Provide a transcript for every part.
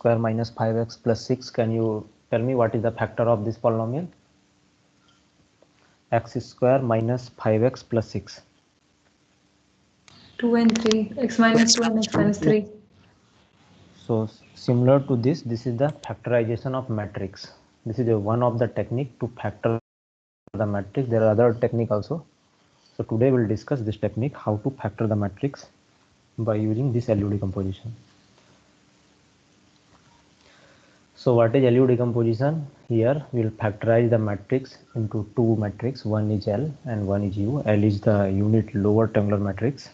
square minus 5x plus 6. Can you tell me what is the factor of this polynomial? X square minus 5x plus 6. 2 and 3. X minus 2 and x minus 3. So similar to this is the factorization of matrix. This is one of the technique to factor the matrix. There are other technique also. So today we'll discuss this technique, how to factor the matrix by using this LU decomposition. So what is LU decomposition? Here we'll factorize the matrix into two matrix. One is L and one is U. L is the unit lower triangular matrix.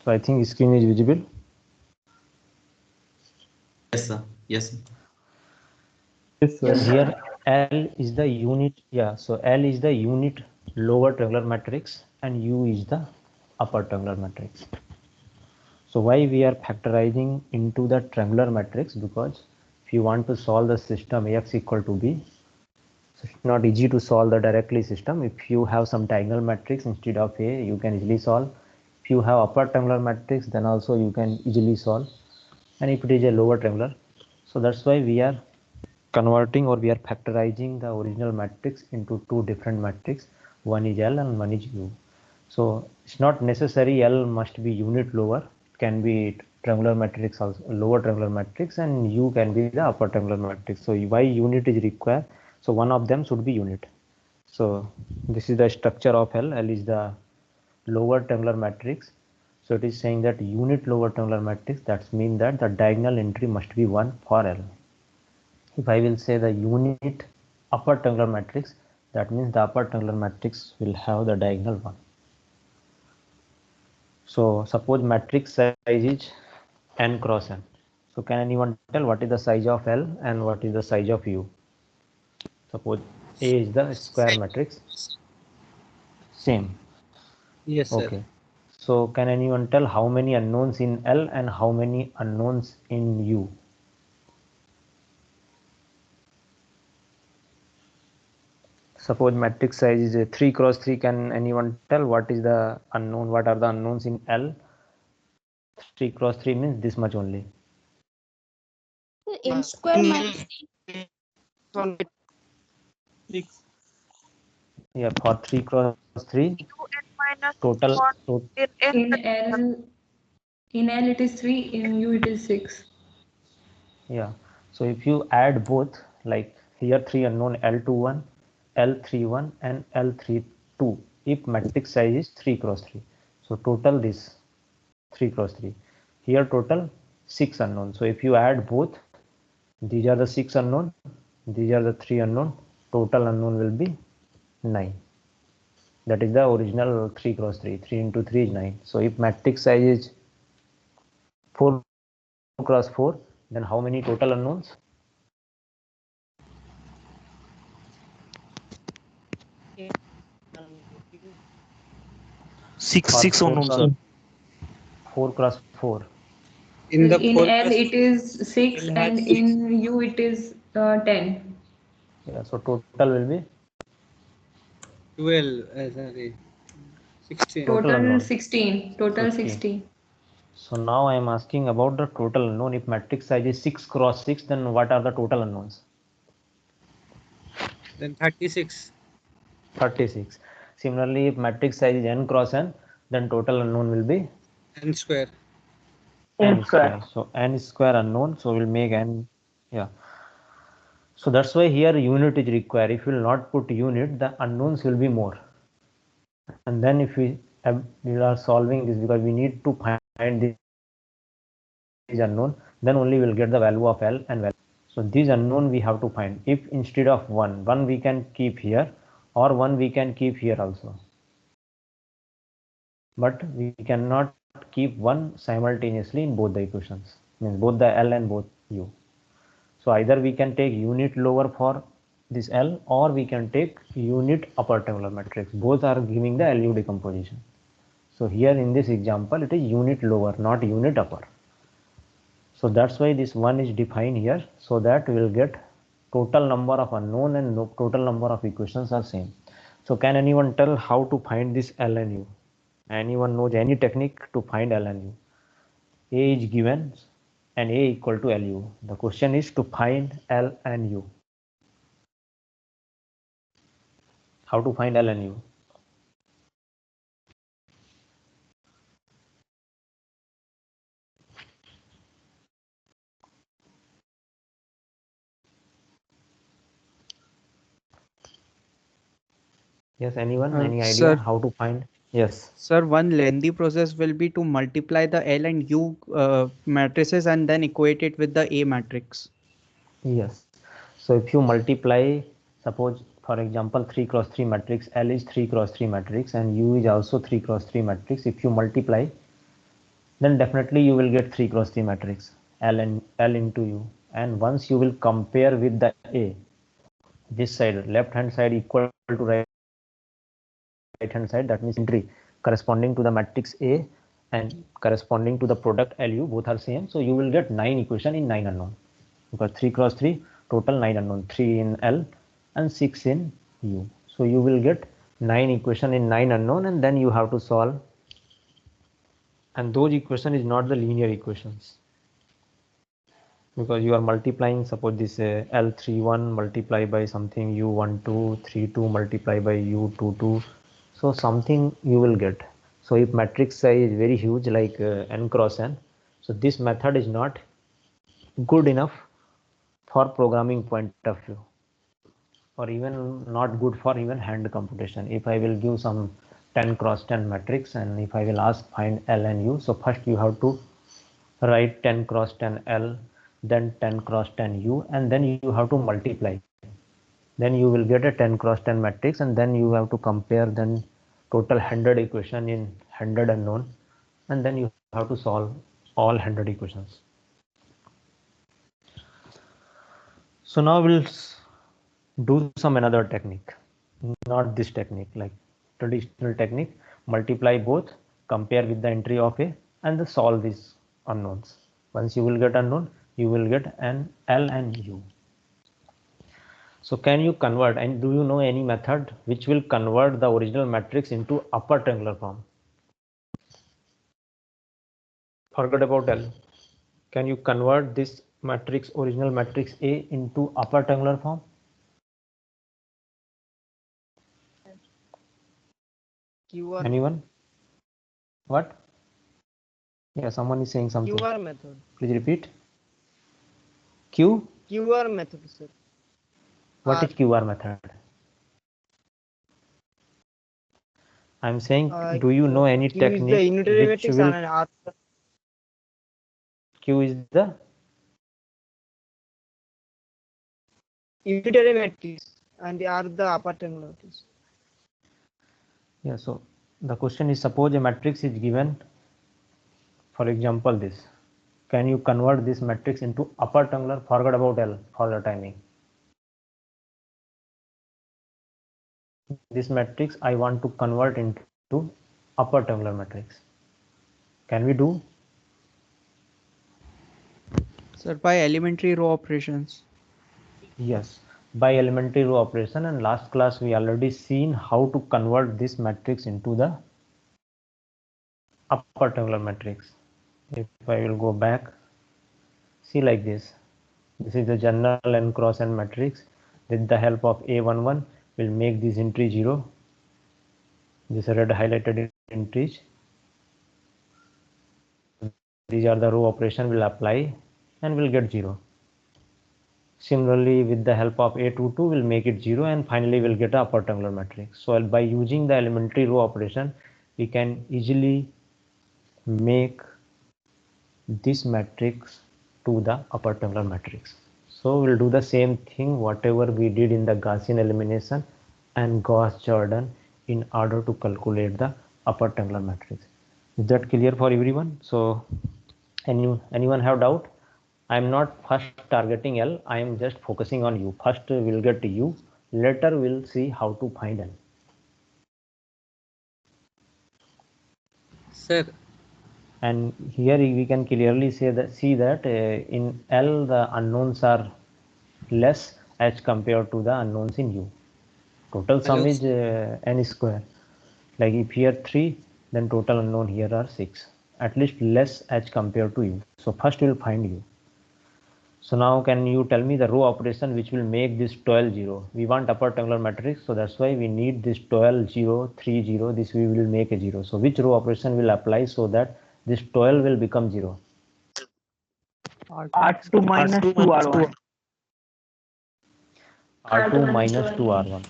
So I think screen is visible. Yes, sir. Yes, sir. Yes, sir. Here L is the unit, so L is the unit lower triangular matrix and U is the upper triangular matrix. So why we are factorizing into the triangular matrix? Because if you want to solve the system Ax equal to B, so it's not easy to solve the directly system. If you have some diagonal matrix instead of A, you can easily solve. If you have upper triangular matrix, then also you can easily solve. And if it is a lower triangular, so that's why we are converting, or we are factorizing the original matrix into two different matrix. One is L and one is U. So it's not necessary L must be unit lower. It can be triangular matrix also, lower triangular matrix, and U can be the upper triangular matrix. So why unit is required? So one of them should be unit. So this is the structure of L. L is the lower triangular matrix. So it is saying that unit lower triangular matrix, that means that the diagonal entry must be 1 for L. If I will say the unit upper triangular matrix, that means the upper triangular matrix will have the diagonal 1. So suppose matrix size is n cross n. So can anyone tell what is the size of L and what is the size of U? Suppose A is the square matrix. Same. Yes, sir. Okay. So can anyone tell how many unknowns in L and how many unknowns in U? Suppose matrix size is a 3 cross 3. Can anyone tell what is the unknown? What are the unknowns in L? 3 cross 3 means this much only. In square minus 6. Yeah, for 3 cross 3, total. In L it is 3, in U it is 6. Yeah. So if you add both, like here 3 unknown L21, L31 and L32, if matrix size is 3 cross 3. So total this 3 cross 3. Here total 6 unknown. So if you add both, these are the 6 unknown, these are the 3 unknown, total unknown will be 9. That is the original 3 cross 3. 3 into 3 is 9. So if matrix size is 4 cross 4, then how many total unknowns? 6 unknowns, sir. 4 cross 4. In L it is 6 and in U it is 10. Yeah, so total will be 12. Sorry. 16. Total unknown. 16. Total 16. So now I am asking about the total unknown. If matrix size is 6 cross 6, then what are the total unknowns? Then 36. 36. Similarly, if matrix size is n cross n, then total unknown will be N square. n square. So n square unknown. So we'll make n. Yeah. So that's why here unit is required. If you will not put unit, the unknowns will be more. And then if we are solving this, because we need to find this unknown, then only we'll get the value of L and value. So these unknown we have to find. If instead of 1 we can keep here, or 1 we can keep here also. But we cannot keep 1 simultaneously in both the equations, means both the L and both U. So either we can take unit lower for this L, or we can take unit upper triangular matrix. Both are giving the LU decomposition. So here in this example, it is unit lower, not unit upper. So that's why this 1 is defined here, so that we will get total number of unknown and total number of equations are same. So can anyone tell how to find this L and U? Anyone knows any technique to find L and U? A is given, and A equal to LU. The question is to find L and U. How to find L and U? Yes, anyone? Any idea Sir, how to find? Yes. Sir, one lengthy process will be to multiply the L and U matrices and then equate it with the A matrix. Yes. So if you multiply, suppose for example 3 cross 3 matrix, L is 3 cross 3 matrix and U is also 3 cross 3 matrix. If you multiply, then definitely you will get 3 cross 3 matrix, L and L into U. And once you will compare with the A, this side, left hand side equal to right hand side, that means entry corresponding to the matrix A and corresponding to the product LU, both are same. So you will get 9 equation in 9 unknown, because 3 cross 3 total 9 unknown, 3 in L and 6 in U. So you will get 9 equation in 9 unknown, and then you have to solve, and those equation is not the linear equations, because you are multiplying, suppose this L31 multiply by something U12, 32 multiply by U22, so something you will get. So if matrix size is very huge like n cross n, so this method is not good enough for programming point of view, or even not good for even hand computation. If I will give some 10 cross 10 matrix and if I will ask find L and U, so first you have to write 10 cross 10 L, then 10 cross 10 U, and then you have to multiply. Then you will get a 10 cross 10 matrix, and then you have to compare then total 100 equation in 100 unknown, and then you have to solve all 100 equations. So now we'll do some another technique, not this technique, like traditional technique, multiply both, compare with the entry of A, and then solve these unknowns. Once you will get unknown, you will get an L and U. So can you convert, and do you know any method which will convert the original matrix into upper triangular form? Forget about L. Can you convert this matrix, original matrix A, into upper triangular form? QR. Anyone? What? Yeah, someone is saying something. QR method. Please repeat. Q? QR method, sir. What is QR method? I'm saying, do you know any Q is the technique unitary which matrix will... and R. Q is the... unitary matrix and R the upper triangular matrix. Yeah, so the question is, suppose a matrix is given, for example this. Can you convert this matrix into upper triangular? Forget about L for the timing. This matrix I want to convert into upper triangular matrix. Can we do? Sir, by elementary row operations. Yes, by elementary row operation, and last class we already seen how to convert this matrix into the upper triangular matrix. If I will go back, see like this. This is the general n cross n matrix. With the help of A11, we'll make this entry 0. This red highlighted entries. These are the row operation will apply and will get 0. Similarly, with the help of A22, we'll make it 0, and finally we'll get a upper triangular matrix. So by using the elementary row operation, we can easily make this matrix to the upper triangular matrix. So we'll do the same thing whatever we did in the Gaussian elimination and Gauss-Jordan in order to calculate the upper triangular matrix. Is that clear for everyone? So anyone have doubt? I am not first targeting L, I am just focusing on U. First we'll get U, later we'll see how to find L. Sir, And here we can clearly see that in L the unknowns are less as compared to the unknowns in U. Total sum is n square. Like if here 3, then total unknown here are 6. At least less as compared to U. So first we'll find U. So now can you tell me the row operation which will make this 12 0? We want upper triangular matrix, so that's why we need this 12 0 3 0. This we will make a 0. So which row operation will apply so that this 12 will become 0? R2 minus 2 R1. R2 minus 2 R1.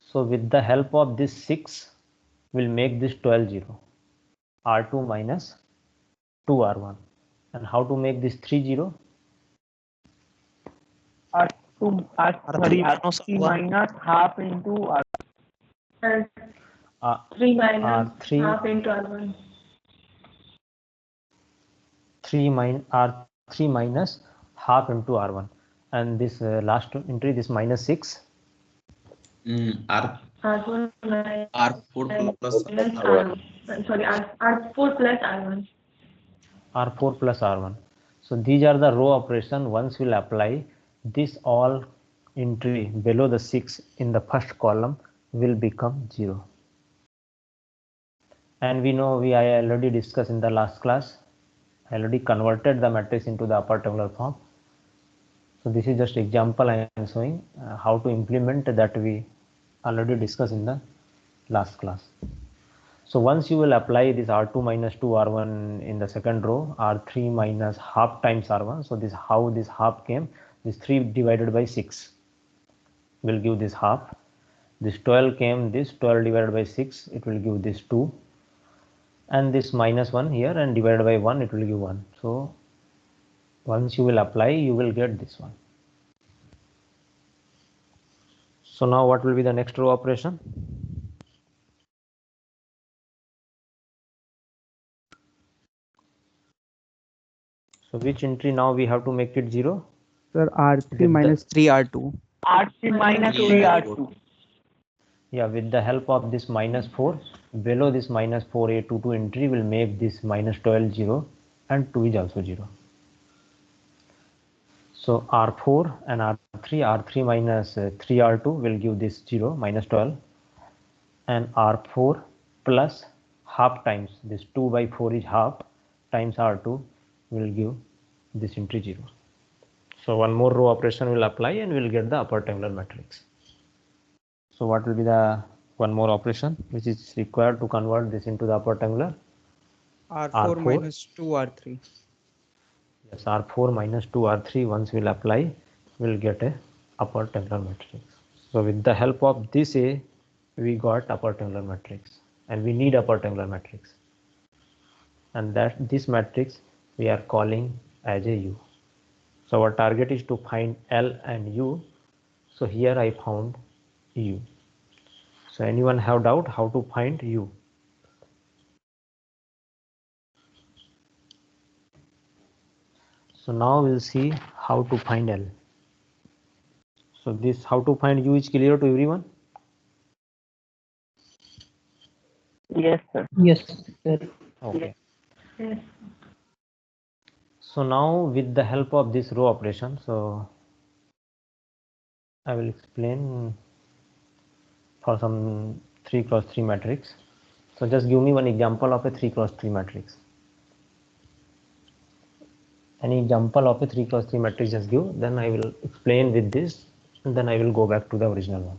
So with the help of this 6, we'll make this 12 0. R2 minus 2 R1. And how to make this 3 0? R2 R3 minus half into R. 3 minus R3 half into R1. R3 minus half into R1. And this last entry, this minus 6. R4 R4 plus R1. Sorry, R4 plus R1. R4 plus R1. So these are the row operation. Once we'll apply, this all entry below the 6 in the first column will become 0. And we know I already discussed in the last class. I already converted the matrix into the upper tabular form. So this is just example I am showing how to implement that we already discussed in the last class. So once you will apply this R2 minus 2 R1 in the second row, R3 minus half times R1. So this how this half came, this 3 divided by 6 will give this half. This 12 came, this 12 divided by 6, it will give this 2. And this minus 1 here and divided by 1, it will give 1. So once you will apply, you will get this one. So now what will be the next row operation? So which entry now we have to make it 0? Sir, R3 minus 3 R2. R3 minus 3 R2. Yeah, with the help of this minus 4, below this minus 4 A22 entry will make this minus 12 0 and 2 is also 0. So R4 and R3 minus 3 R2 will give this 0 minus 12, and R4 plus half times this 2 by 4 is half times R2 will give this entry 0. So one more row operation will apply and we'll get the upper triangular matrix. So what will be the one more operation which is required to convert this into the upper triangular? R4 minus 2 R3. Yes, R4 minus 2 R3 once we'll apply, we'll get a upper triangular matrix. So with the help of this A, we got upper triangular matrix, and we need upper triangular matrix. And that this matrix we are calling as a U. So our target is to find L and U. So here I found U. So anyone have doubt how to find U? So now we'll see how to find L. So this how to find U is clear to everyone? Yes, sir. Okay. Yes. So now with the help of this row operation, so I will explain for some 3x3 matrix. So just give me one example of a 3x3 matrix. Any example of a 3x3 matrix just give, then I will explain with this, and then I will go back to the original one.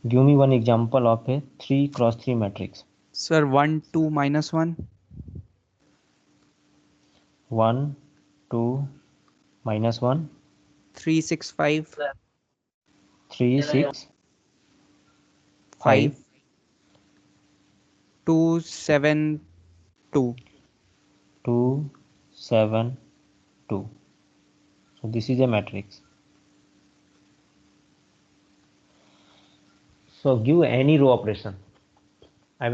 Give me one example of a 3x3 matrix. Sir, 1 2 minus 1. 1 2 minus 1 3 6 5 3 6 5 2 7 2. 2 7 2. So this is a matrix. So give any row operation. I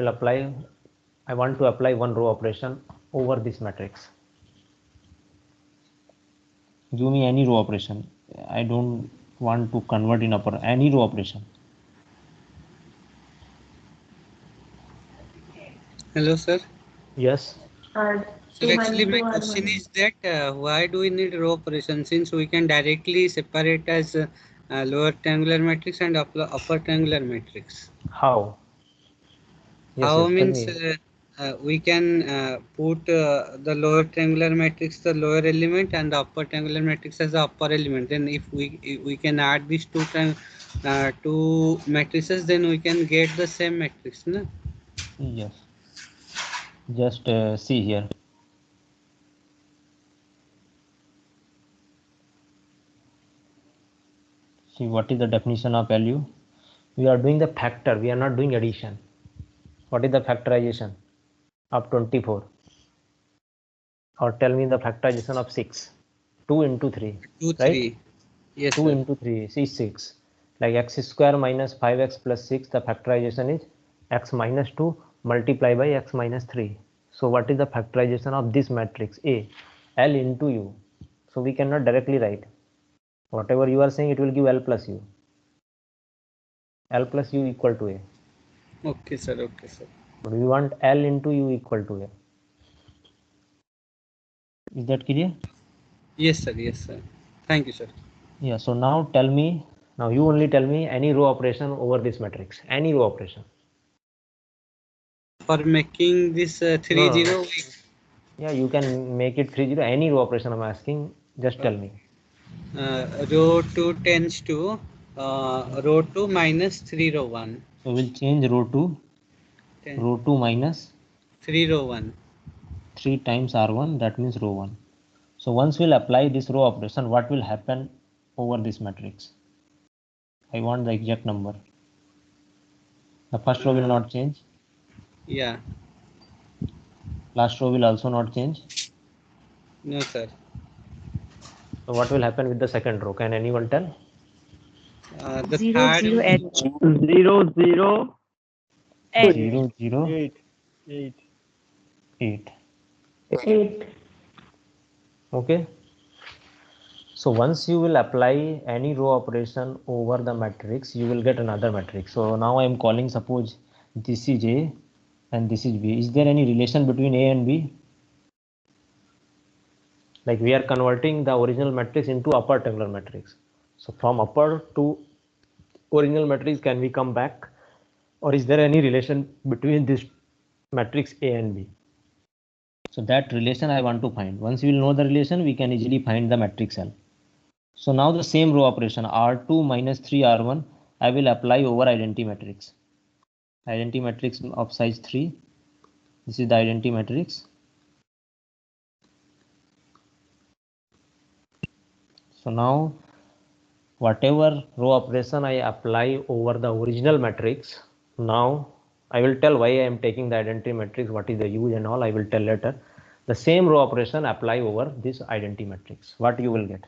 want to apply one row operation over this matrix. Give me any row operation. I don't want to convert in upper, any row operation. Hello, sir. Yes. So actually my question is that why do we need row operation, since we can directly separate as lower triangular matrix and upper triangular matrix? How? Yes, How yes, tell means me. we can put the lower triangular matrix the lower element and the upper triangular matrix as the upper element. Then if we can add these two matrices, then we can get the same matrix, no? Yes. Just see here. See what is the definition of LU? We are doing the factor. We are not doing addition. What is the factorization of 24? Or tell me the factorization of 6. 2 into 3. 2, right? 3. Yes, 2 sir. into 3 is 6. Like x square minus 5x plus 6, the factorization is x minus 2 multiplied by x minus 3. So what is the factorization of this matrix A? L into U. So we cannot directly write. Whatever you are saying, it will give L plus U. L plus U equal to A. Okay, sir. Okay, sir. But we want L into U equal to A. Is that clear? Yes, sir. Yes, sir. Thank you, sir. Yeah, so now tell me, now you only tell me any row operation over this matrix, any row operation. For making this 3, No. 0, Yeah, you can make it 3, 0, any row operation I'm asking, just tell me. row 2 tends to row 2 minus 3 row 1. So we'll change row 2 minus 3 row 1. 3 times R1, that means row 1. So once we'll apply this row operation, what will happen over this matrix? I want the exact number. The first row will not change. Yeah. Last row will also not change. No, sir. So what will happen with the second row? Can anyone tell? The 0, third 0, 8. 0, 0, 8. 0, 0, 8. 8. 8. 8. Okay. So once you will apply any row operation over the matrix, you will get another matrix. So now I am calling, suppose this is A and this is B. Is there any relation between A and B? Like we are converting the original matrix into upper triangular matrix. So from upper to original matrix, can we come back? Or is there any relation between this matrix A and B? So that relation I want to find. Once we will know the relation, we can easily find the matrix L. So now the same row operation R2 minus 3 R1 I will apply over identity matrix. Identity matrix of size 3. This is the identity matrix. So now whatever row operation I apply over the original matrix, now I will tell why I am taking the identity matrix, what is the use and all I will tell later. The same row operation apply over this identity matrix. What you will get?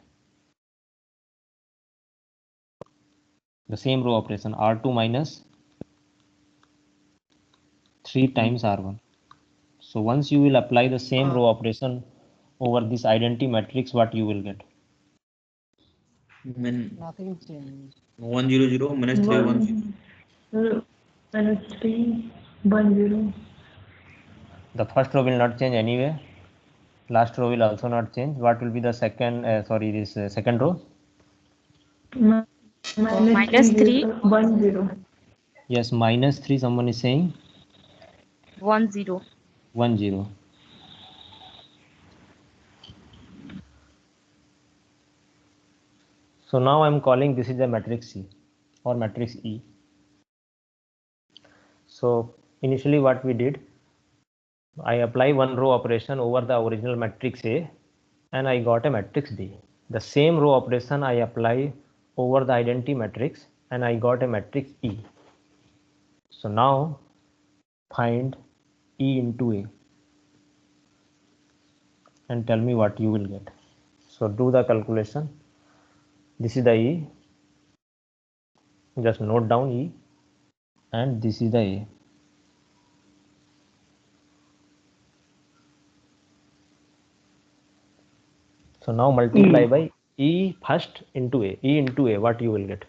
The same row operation R2 minus 3 times R1. So once you will apply the same row operation over this identity matrix, what you will get? Nothing changed. 1 0 0 minus 3 1 0. Minus 3, 1, 0. The first row will not change anyway. Last row will also not change. What will be the second? Second row? Minus 3, 1, 0. Yes, minus 3. Someone is saying 1, 0. 1 0. So now I am calling this is the matrix C or matrix E. So initially what we did, I apply one row operation over the original matrix A and I got a matrix B. The same row operation I apply over the identity matrix and I got a matrix E. So now find E into A and tell me what you will get. So do the calculation. This is the E. Just note down E and this is the A. So now multiply by E first into A. E into A, what you will get?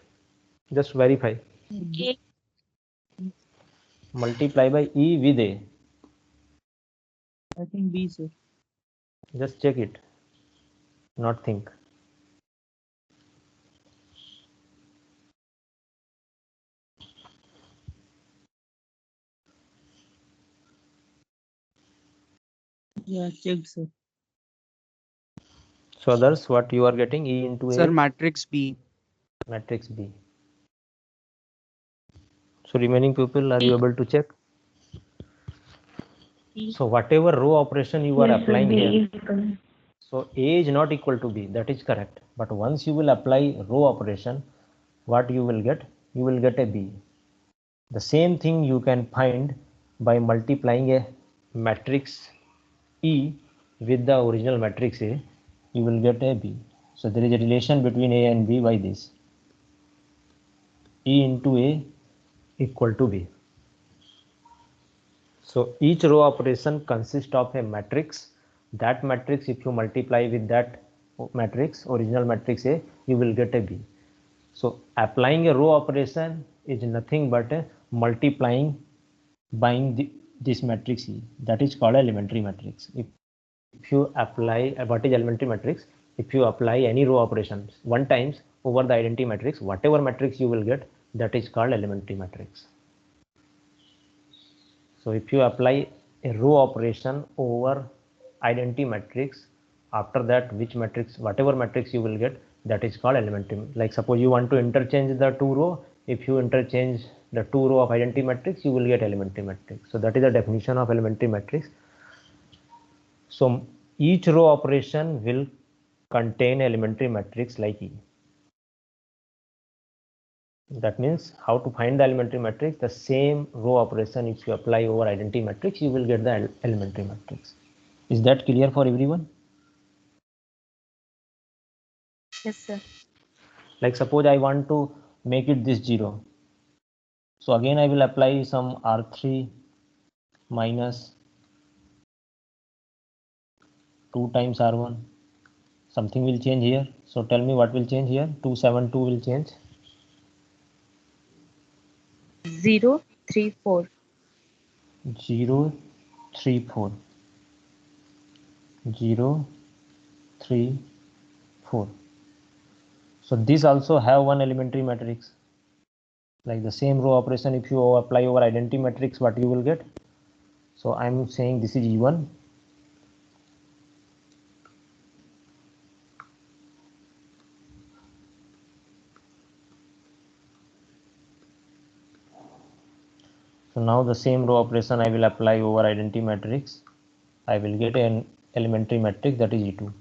Just verify. A. Multiply by E with A. I think B, sir. Just check it. Not think. Yeah, checked, sir. So others, what you are getting? E into Sir, A, matrix B. matrix B. So remaining people, are you able to check? So whatever row operation you are applying here, so A is not equal to B, that is correct. But once you will apply row operation, what you will get? You will get a B. The same thing you can find by multiplying a matrix E with the original matrix A, you will get a B. So there is a relation between A and B by this. E into A equal to B. So each row operation consists of a matrix. That matrix, if you multiply with that matrix, original matrix A, you will get a B. So applying a row operation is nothing but a multiplying by this matrix E. That is called elementary matrix. If you apply what is elementary matrix, if you apply any row operations one times over the identity matrix, whatever matrix you will get, that is called elementary matrix. So if you apply a row operation over identity matrix, after that which matrix, whatever matrix you will get, that is called elementary. Like suppose you want to interchange the two row, if you interchange the two row of identity matrix, you will get elementary matrix. So that is the definition of elementary matrix. So each row operation will contain elementary matrix like E. That means how to find the elementary matrix, the same row operation if you apply over identity matrix, you will get the elementary matrix. Is that clear for everyone? Yes, sir. Like suppose I want to make it this 0. So again I will apply some R3 minus 2 times R1. Something will change here. So tell me what will change here. 272 will change. 0, 3, 4. 0, 3, 4. 0, 3, 4. So this also have one elementary matrix. Like the same row operation, if you apply over identity matrix, what you will get? So I'm saying this is E1. So now the same row operation I will apply over identity matrix. I will get an elementary matrix, that is E2.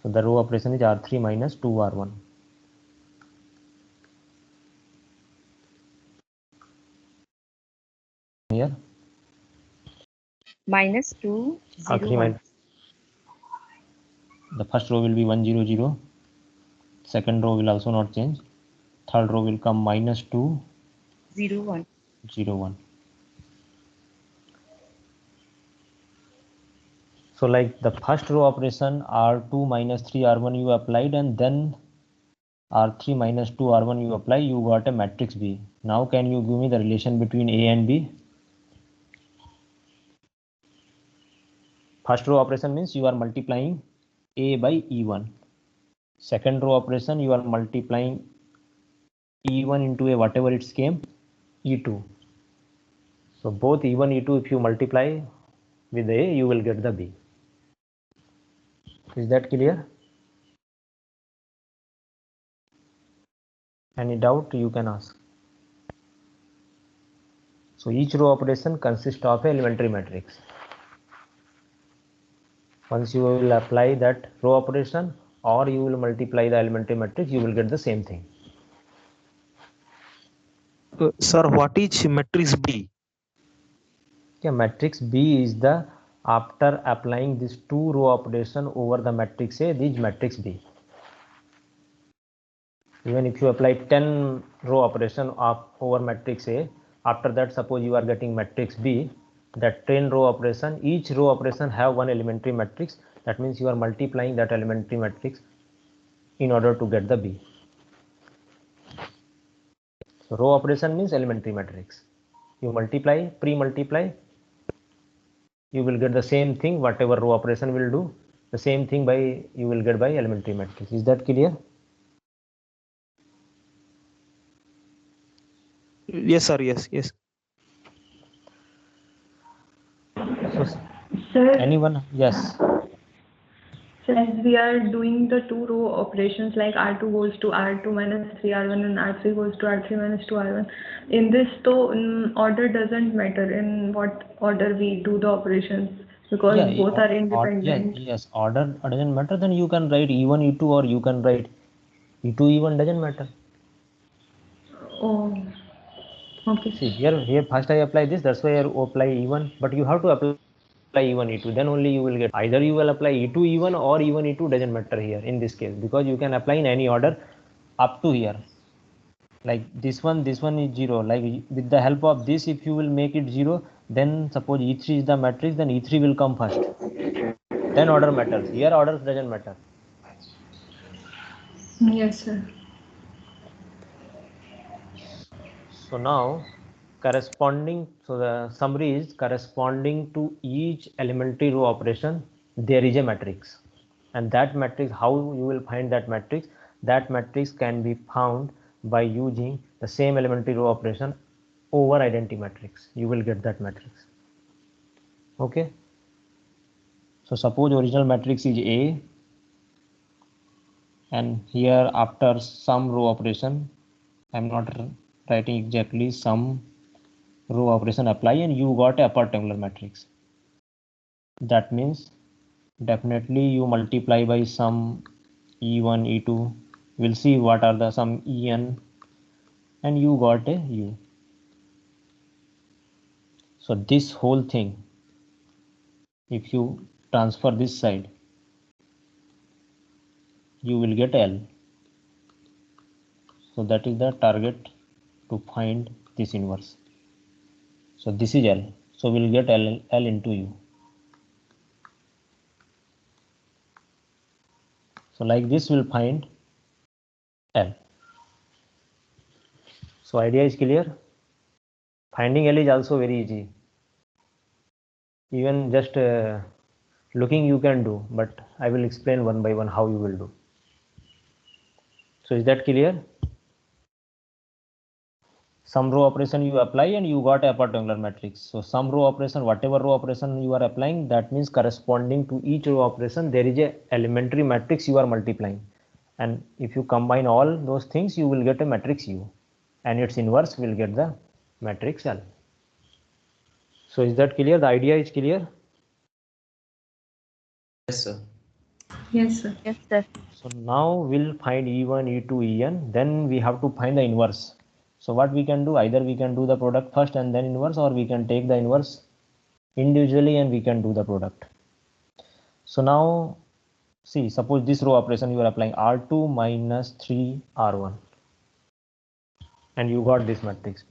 So the row operation is R3 minus 2R1. Here Minus 2, 0, R3 1. minus, the first row will be 1, 0, 0. Second row will also not change. Third row will come minus 2, 0, 1. 0, 1. So like the first row operation R2 minus 3 R1 you applied, and then R3 minus 2 R1 you apply, you got a matrix B. Now can you give me the relation between A and B? First row operation means you are multiplying A by E1. Second row operation you are multiplying E1 into A, whatever it came, E2. So both E1, E2, if you multiply with A, you will get the B. Is that clear? Any doubt you can ask. So each row operation consists of an elementary matrix. Once you will apply that row operation or you will multiply the elementary matrix, you will get the same thing. Sir, what is matrix B? Yeah, matrix B is the, after applying this two row operation over the matrix A, this matrix B. Even if you apply 10 row operation of over matrix A, after that suppose you are getting matrix B, that 10 row operation, each row operation have one elementary matrix. That means you are multiplying that elementary matrix in order to get the B. So row operation means elementary matrix. You multiply, pre-multiply, you will get the same thing, whatever row operation will do, the same thing by you will get by elementary matrix. Is that clear? Yes, sir. Yes, yes. So Sir, anyone? Yes. so as we are doing the two row operations like R2 goes to R2 minus 3R1 and R3 goes to R3 minus 2R1, in this though order doesn't matter in what order we do the operations because Yeah, both are yes, independent. yes, order doesn't matter, then you can write E1, E2, or you can write E2, E1, doesn't matter. Oh, okay. See, here first I apply this, that's why I apply E1, but you have to apply E1, E2, then only you will get, either you will apply E2, E1 or E1, E2, doesn't matter here in this case, because you can apply in any order up to here. Like this one is 0, like with the help of this, if you will make it 0, then suppose E3 is the matrix, then E3 will come first, then order matters. Here order doesn't matter. Yes, sir. So now corresponding, so the summary is corresponding to each elementary row operation there is a matrix, and that matrix, how you will find that matrix? That matrix can be found by using the same elementary row operation over identity matrix. You will get that matrix. Okay, so suppose original matrix is A, and here after some row operation, I'm not writing exactly, some row operation apply, and you got a upper triangular matrix. That means definitely you multiply by some E1, E2, we'll see what are the some En, and you got a U. So this whole thing, if you transfer this side, you will get L. So that is the target, to find this inverse. So this is L, so we'll get L into U. So like this we'll find L. So idea is clear. Finding L is also very easy. Even just looking you can do, but I will explain one by one how you will do. So is that clear? Some row operation you apply and you got a upper triangular matrix. So some row operation, whatever row operation you are applying, that means corresponding to each row operation there is a elementary matrix you are multiplying, and if you combine all those things you will get a matrix U, and its inverse will get the matrix L. So is that clear? The idea is clear? Yes, sir. Yes, sir. Yes, sir. So now we'll find E1, E2, En, then we have to find the inverse. So what we can do, either we can do the product first and then inverse, or we can take the inverse individually and we can do the product. So now see, suppose this row operation you are applying R2 minus 3 R1, and you got this matrix.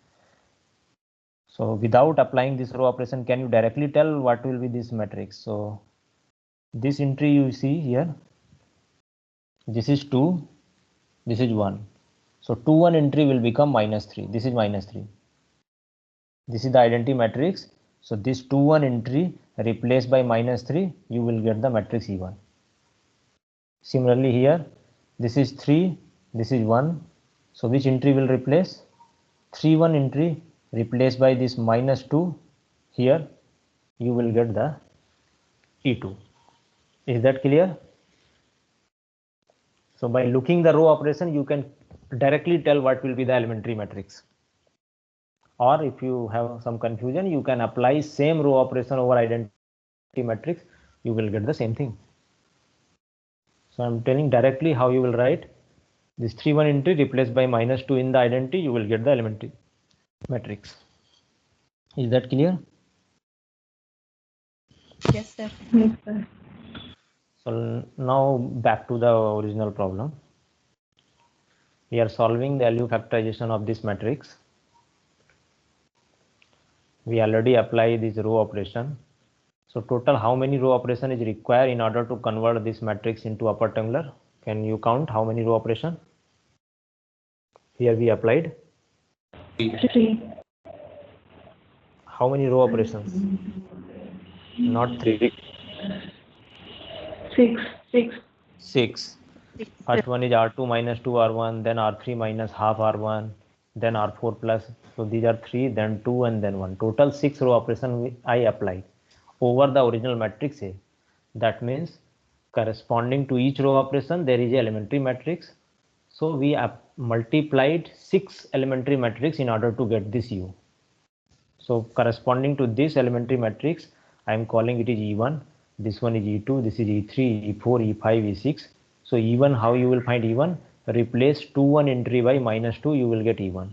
So without applying this row operation, can you directly tell what will be this matrix? So this entry you see here, this is 2, this is 1. So 2, 1 entry will become minus 3. This is minus 3. This is the identity matrix. So this 2, 1 entry replaced by minus 3, you will get the matrix E1. Similarly here, this is 3, this is 1. So which entry will replace? 3, 1 entry replaced by this minus 2. Here you will get the E2. Is that clear? So by looking the row operation, you can directly tell what will be the elementary matrix. Or if you have some confusion, you can apply same row operation over identity matrix, you will get the same thing. So I'm telling directly how you will write this 3, 1 entry replaced by minus 2 in the identity, you will get the elementary matrix. Is that clear? Yes, sir. Yes, sir. So now back to the original problem. We are solving the LU factorization of this matrix. We already apply this row operation. So total how many row operation is required in order to convert this matrix into upper triangular? Can you count how many row operation? Here we applied 3. how many row operations? Not 3, 6. 6. 6. First one is R2 minus 2 R1, then R3 minus half R1, then R4 plus. So these are 3, then 2, and then 1. Total 6 row operation I applied. over the original matrix A. That means corresponding to each row operation there is a elementary matrix. So we multiplied 6 elementary matrix in order to get this U. So corresponding to this elementary matrix, I am calling it is E1. This one is E2. This is E3, E4, E5, E6. So E1, how you will find E1? Replace 2 1 entry by -2. You will get E1.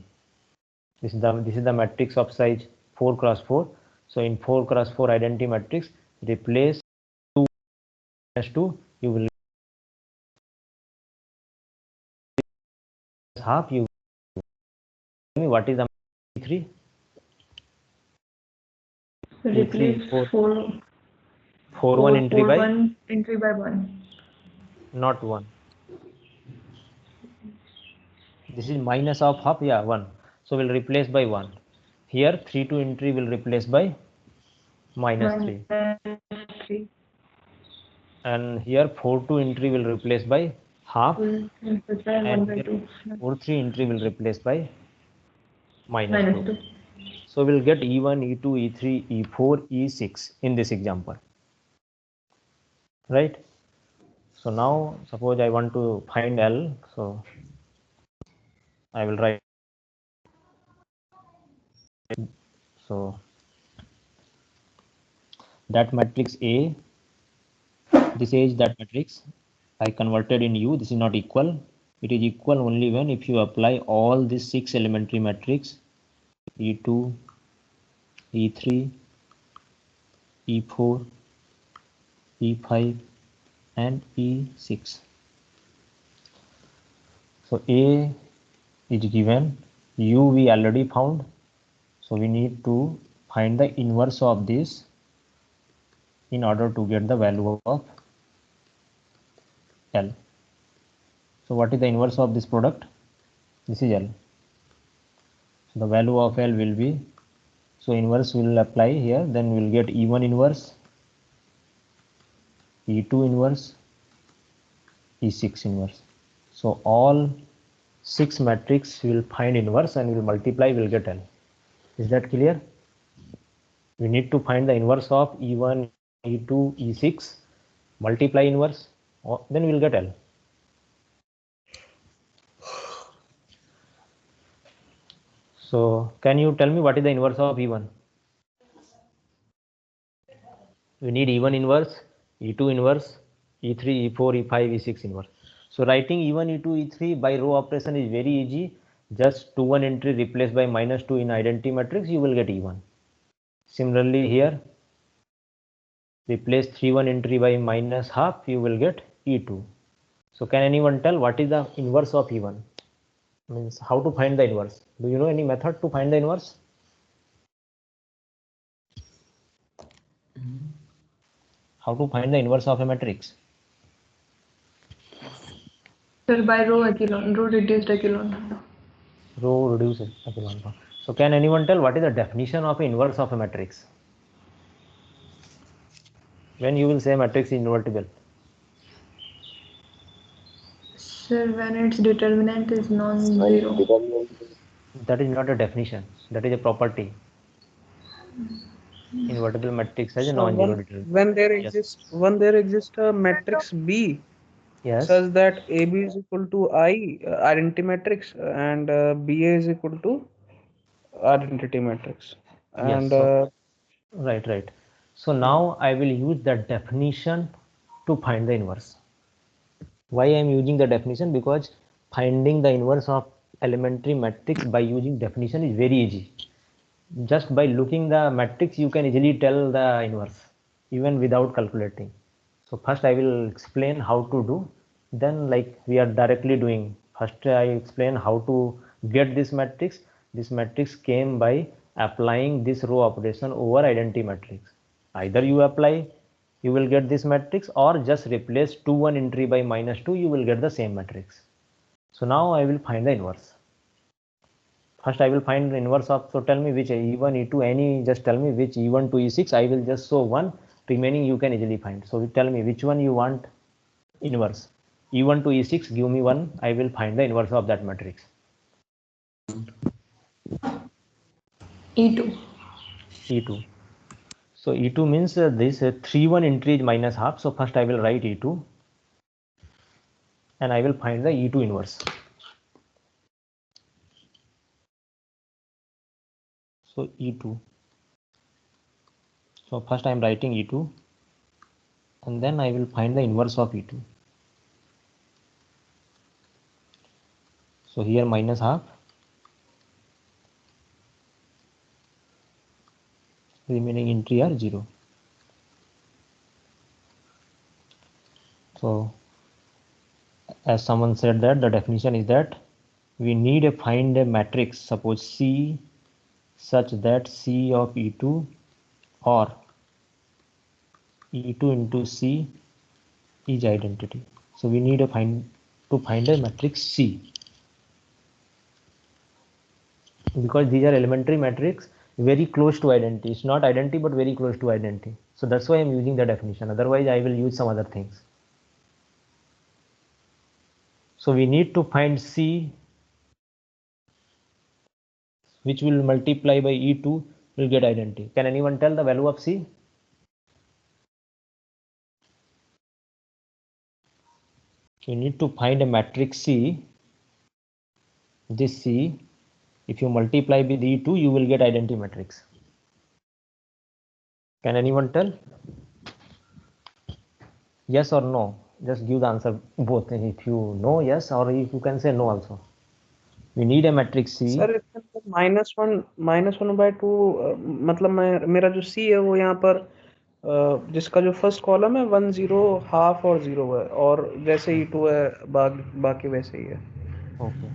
This is the matrix of size 4 cross 4. So in 4 cross 4 identity matrix, replace 2 -2. You will half. You tell me what is the 3? Replace 4 1 entry by 1 entry by 1. not 1. This is minus of half, yeah, 1. So we'll replace by 1. Here 3 2 entry will replace by -3. -3. And here 4 2 entry will replace by half. And here 4 3 entry will replace by -2. So we'll get E1, E2, E3, E4, E6 in this example. Right? So now suppose I want to find L. So I will write. So that matrix A, this is that matrix. I converted in U. This is not equal. It is equal only when if you apply all these 6 elementary matrix E2, E3, E4, E5 and E6. So A is given, U we already found. So we need to find the inverse of this in order to get the value of L. So what is the inverse of this product? This is L. So the value of L will be, so inverse will apply here, then we will get E1 inverse, E2 inverse, E6 inverse. So all 6 matrix will find inverse and will multiply, will get L. Is that clear? We need to find the inverse of E1, E2, E6, multiply inverse, then we will get L. So can you tell me what is the inverse of E1? We need E1 inverse, E2 inverse, E3, E4, E5, E6 inverse. So writing E1, E2, E3 by row operation is very easy. Just 2 1 entry replaced by -2 in identity matrix, you will get E1. Similarly here, replace 3 1 entry by -half, you will get E2. So can anyone tell what is the inverse of E1? Means how to find the inverse? Do you know any method to find the inverse? How to find the inverse of a matrix? Sir, by row reduced echelon. Row reduced echelon form. So can anyone tell what is the definition of inverse of a matrix? When you will say matrix is invertible? Sir, when its determinant is non-zero. That is not a definition. That is a property. Invertible matrix has a So non-zero determinant. when there Yes. exists a matrix B Yes. such that AB is equal to I identity matrix and BA is equal to identity matrix. Yes. And So, right. So now I will use that definition to find the inverse. Why I am using the definition? Because finding the inverse of elementary matrix by using definition is very easy. Just by looking the matrix, you can easily tell the inverse, even without calculating. So first I will explain how to do. Then like we are directly doing. First I explain how to get this matrix. This matrix came by applying this row operation over identity matrix. Either you apply, you will get this matrix, or just replace 2 1 entry by -2, you will get the same matrix. So now I will find the inverse. First I will find the inverse of, so tell me which E1, E2, any, just tell me which E1 to E6, I will just show one, remaining you can easily find. So tell me which one you want inverse. E1 to E6, give me one, I will find the inverse of that matrix. E2. E2. So E2 means this 3-1 entry is minus half. So first I will write E2 and I will find the E2 inverse. So E2. So first I am writing E2 and then I will find the inverse of E2. So here minus half, remaining entry are 0. So as someone said that the definition is that we need to find a matrix, suppose C, such that C of E2 or E2 into C is identity. So we need to find a matrix C, because these are elementary matrix very close to identity. It's not identity but very close to identity. So that's why I'm using the definition. Otherwise I will use some other things. So we need to find C which will multiply by E2 will get identity. Can anyone tell the value of C? You need to find a matrix C. This C, if you multiply with E2, you will get identity matrix. Can anyone tell? Yes or no? Just give the answer both. If you know yes, or if you can say no also. We need a matrix C. Sir इसके अंदर -1/2 मतलब मेरा जो C है वो यहाँ पर जिसका जो फर्स्ट कॉलम है 1 0 हाफ और 0 है, और जैसे E2 है बाकी वैसे ही है. Okay.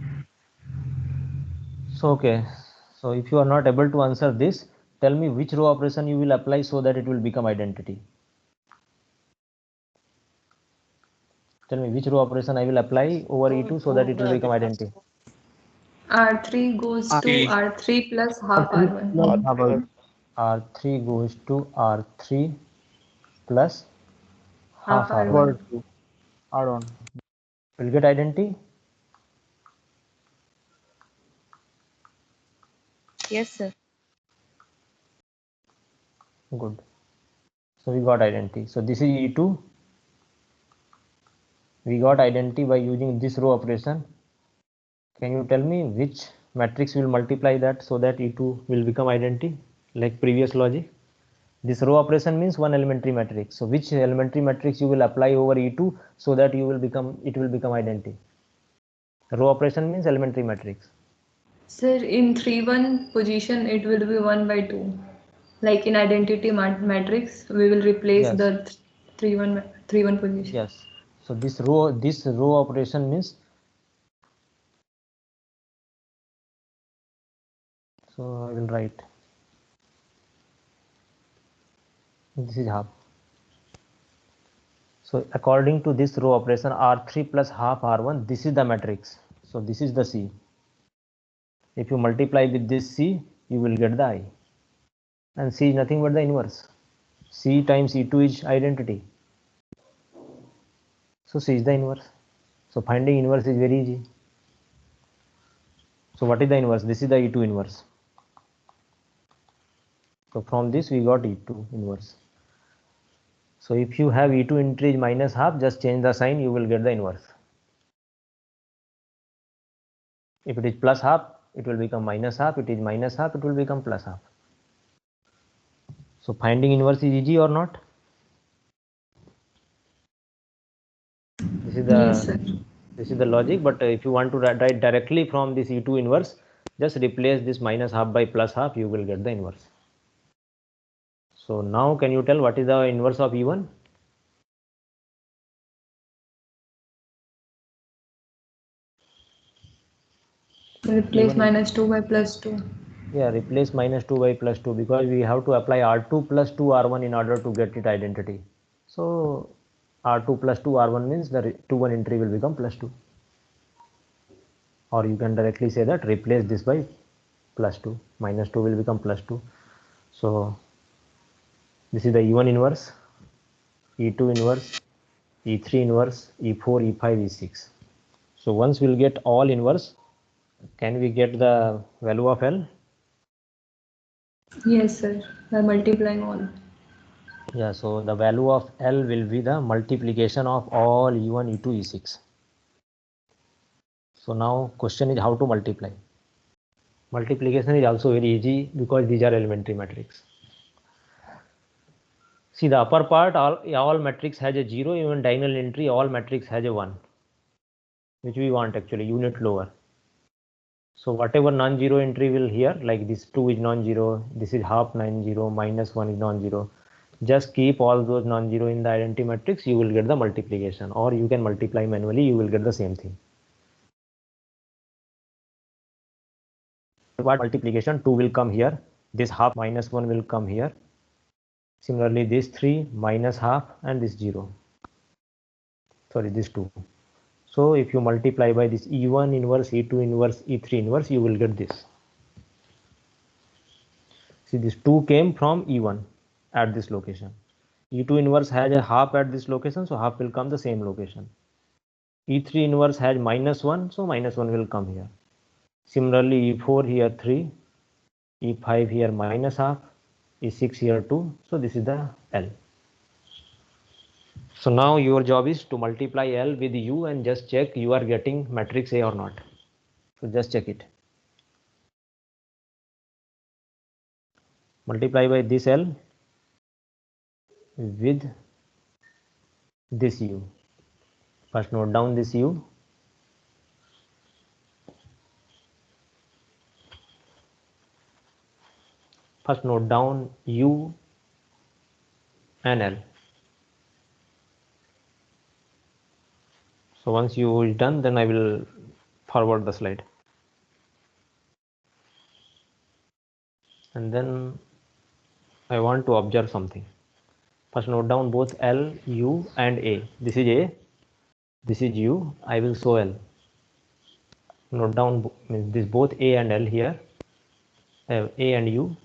So okay. So if you are not able to answer this, tell me which row operation you will apply so that it will become identity. Tell me which row operation I will apply over E2 so that it will become identity. R3 goes to R3 plus half R1. R3 goes to R3 plus half Half R1. R1. Will get identity? Yes, sir. Good. So we got identity. So this is E2. We got identity by using this row operation. Can you tell me which matrix will multiply that so that E2 will become identity, like previous logic? This row operation means one elementary matrix. So which elementary matrix you will apply over E2 so that it will become identity? Row operation means elementary matrix. Sir, in 3-1 position, it will be 1/2. Like in identity matrix, we will replace Yes. the 3-1 position. Yes. So this row operation means, so I will write, this is half. So according to this row operation, R3 plus half R1, this is the matrix. So this is the C. If you multiply with this C, you will get the I. And C is nothing but the inverse. C times E2 is identity. So C is the inverse. So finding inverse is very easy. So what is the inverse? This is the E2 inverse. So from this we got E2 inverse. So if you have E2 entry is minus half, just change the sign, you will get the inverse. If it is plus half, it will become minus half. It is minus half, it will become plus half. So finding inverse is easy or not? This is the Yes, sir. This is the logic. But if you want to write directly from this E2 inverse, just replace this minus half by plus half, you will get the inverse. So now can you tell what is the inverse of E1? Replace E1 -2 by +2. Yeah, replace -2 by +2, because we have to apply R2 plus 2 R1 in order to get it identity. So R2 plus 2 R1 means the 2-1 entry will become +2. Or you can directly say that replace this by +2. -2 will become +2. So this is the E1 inverse, E2 inverse, E3 inverse, E4, E5, E6. So once we'll get all inverse, can we get the value of L? Yes, sir. By multiplying all. Yeah, so the value of L will be the multiplication of all E1, E2, E6. So now question is how to multiply. Multiplication is also very easy because these are elementary matrix. See the upper part, all matrix has a 0, even diagonal entry, all matrix has a 1, which we want actually, unit lower. So whatever non-zero entry will here, like this 2 is non-zero, this is half non-zero, minus 1 is non-zero. Just keep all those non-zero in the identity matrix, you will get the multiplication, or you can multiply manually, you will get the same thing. What multiplication? 2 will come here, this half minus 1 will come here. Similarly, this 3 minus half and this 0. Sorry, this 2. So if you multiply by this E1 inverse, E2 inverse, E3 inverse, you will get this. See, this 2 came from E1 at this location. E2 inverse has a half at this location, so half will come the same location. E3 inverse has minus 1, so minus 1 will come here. Similarly, E4 here 3, E5 here minus half, E6 here 2, so this is the L. So now your job is to multiply L with U and just check you are getting matrix A or not. So just check it. Multiply by this L with this U. First note down this U. First note down U and L. So once you is done, then I will forward the slide. And then I want to observe something. First note down both L, U and A. This is A, this is U. I will show L. Note down this both A and L here, A and U.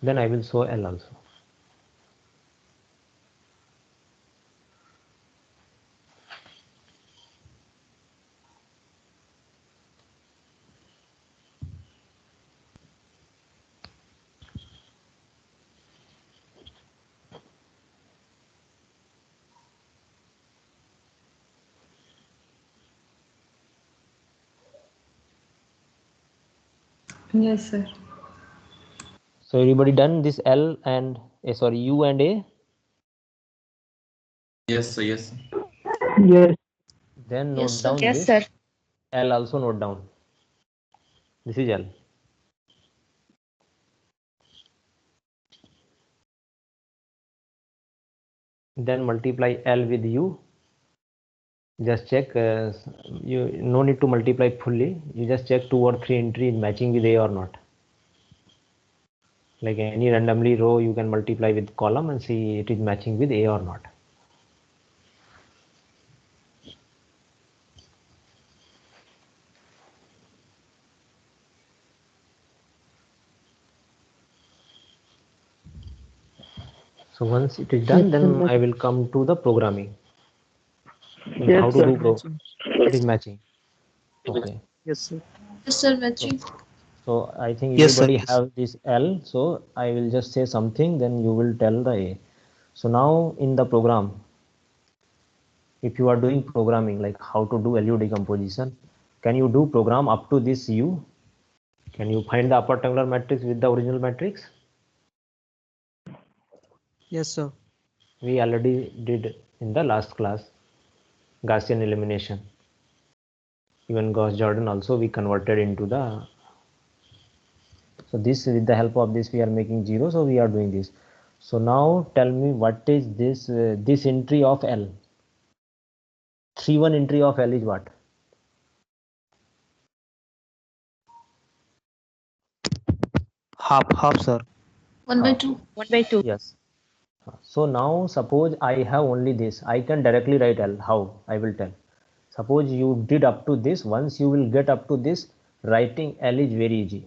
Then I will show L also. Yes, sir. So everybody done this L and sorry, U and A? Yes, sir. Yes, sir. Yes. Then Yes, note sir. down Yes, this sir. L also note down. This is L. Then multiply L with U. Just check, you no need to multiply fully. You just check 2 or 3 entries matching with A or not. Like any randomly row, you can multiply with column and see it is matching with A or not. So once it is done, then I will come to the programming. Yes, How to sir. do it is matching. Okay. Yes, sir. Yes, sir. Matching. So I think Yes, sir. everybody Yes. have this L. So I will just say something, then you will tell the A. So now in the program, if you are doing programming like how to do LU decomposition, can you do program up to this U? Can you find the upper tubular matrix with the original matrix? Yes, sir. We already did in the last class Gaussian elimination. Even Gauss Jordan also we converted into the. So this with the help of this we are making 0. So we are doing this. So now tell me what is this this entry of L? 3-1 entry of L is what? Half, sir. 1/2. 1/2. Yes. So now suppose I have only this. I can directly write L. How? I will tell. Suppose you did up to this. Once you will get up to this, writing L is very easy.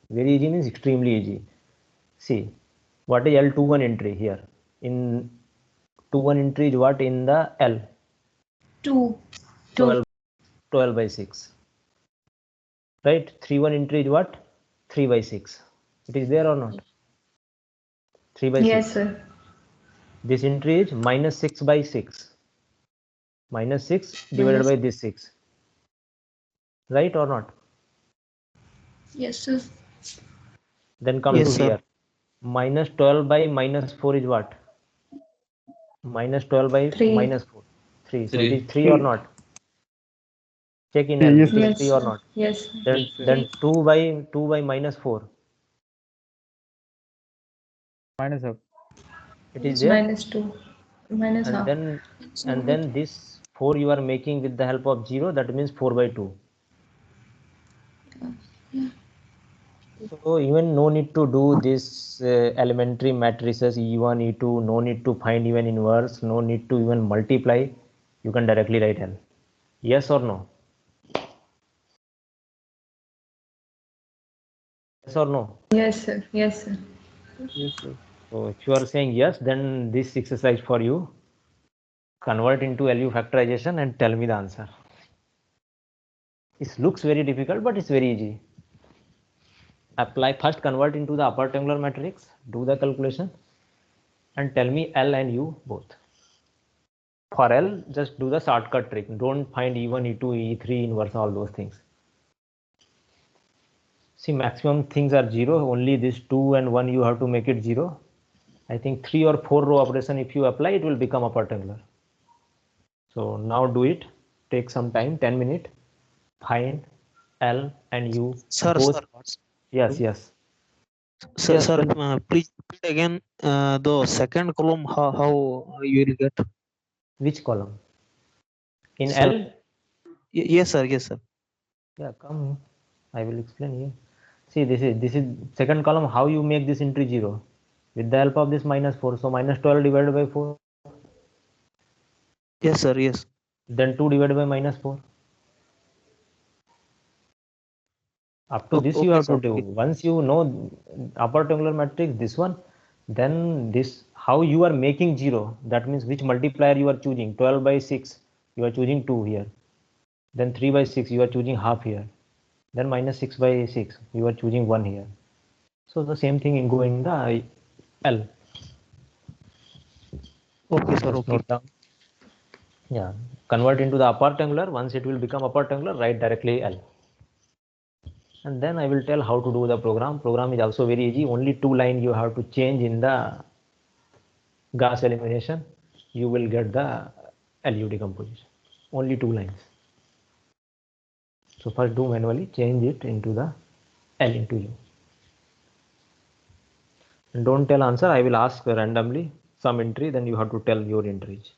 Very easy means extremely easy. See, what is L21 entry here? In 21 entry is what in the L? 2. 12, 12 by 6. Right? 3-1 entry is what? 3 by 6. It is there or not? 3 by Yes, 6. sir. This entry is minus 6 by 6. Minus 6 divided by this 6. Right or not? Yes, sir. Then come to here. Minus 12 by minus 4 is what? Minus 12 by 3. minus 4. 3. So it is 3 or 3. not? Check in Yeah, L. yes, It is sir. 3 or not? Yes. Then 2 by minus 4. Minus up. It is It's there. minus 2. Minus And half. then this 4 you are making with the help of 0. That means 4 by 2. So even no need to do this elementary matrices E1, E2, no need to find even inverse, no need to even multiply. You can directly write L. Yes or no? Yes or no? Yes, sir. Yes, sir. Yes, sir. So if you are saying yes, then this exercise for you. Convert into LU factorization and tell me the answer. It looks very difficult, but it's very easy. Apply first, convert into the upper triangular matrix, do the calculation, and tell me L and U both. For L, just do the shortcut trick. Don't find E1, E2, E3 inverse, all those things. See, maximum things are 0. Only this 2 and 1 you have to make it 0. I think 3 or 4 row operation, if you apply, it will become upper triangular. So now do it. Take some time, 10 minutes. Find L and U both. Yes, yes. Sir, Yes, tell me. please repeat again the second column, how you will get. Which column? In Sir, L? yes, sir, yes, sir. Yeah, come. I will explain here. See, this is second column. How you make this entry 0? With the help of this minus 4. So minus 12 divided by 4. Yes, sir, yes. Then 2 divided by minus 4. Up to this you Okay, have to sir. do. Okay. Once you know upper triangular matrix, this one, then this how you are making 0. That means which multiplier you are choosing. 12 by 6, you are choosing 2 here. Then 3 by 6, you are choosing half here. Then minus 6 by 6, you are choosing 1 here. So the same thing in go in the L. Okay, sir. Just Okay. note down. Yeah, convert into the upper triangular. Once it will become upper triangular, write directly L. And then I will tell how to do the program. Program is also very easy. Only 2 lines you have to change in the gas elimination. You will get the LU decomposition. Only 2 lines. So first do manually change it into the L into U. And don't tell answer. I will ask randomly some entry. Then you have to tell your entries.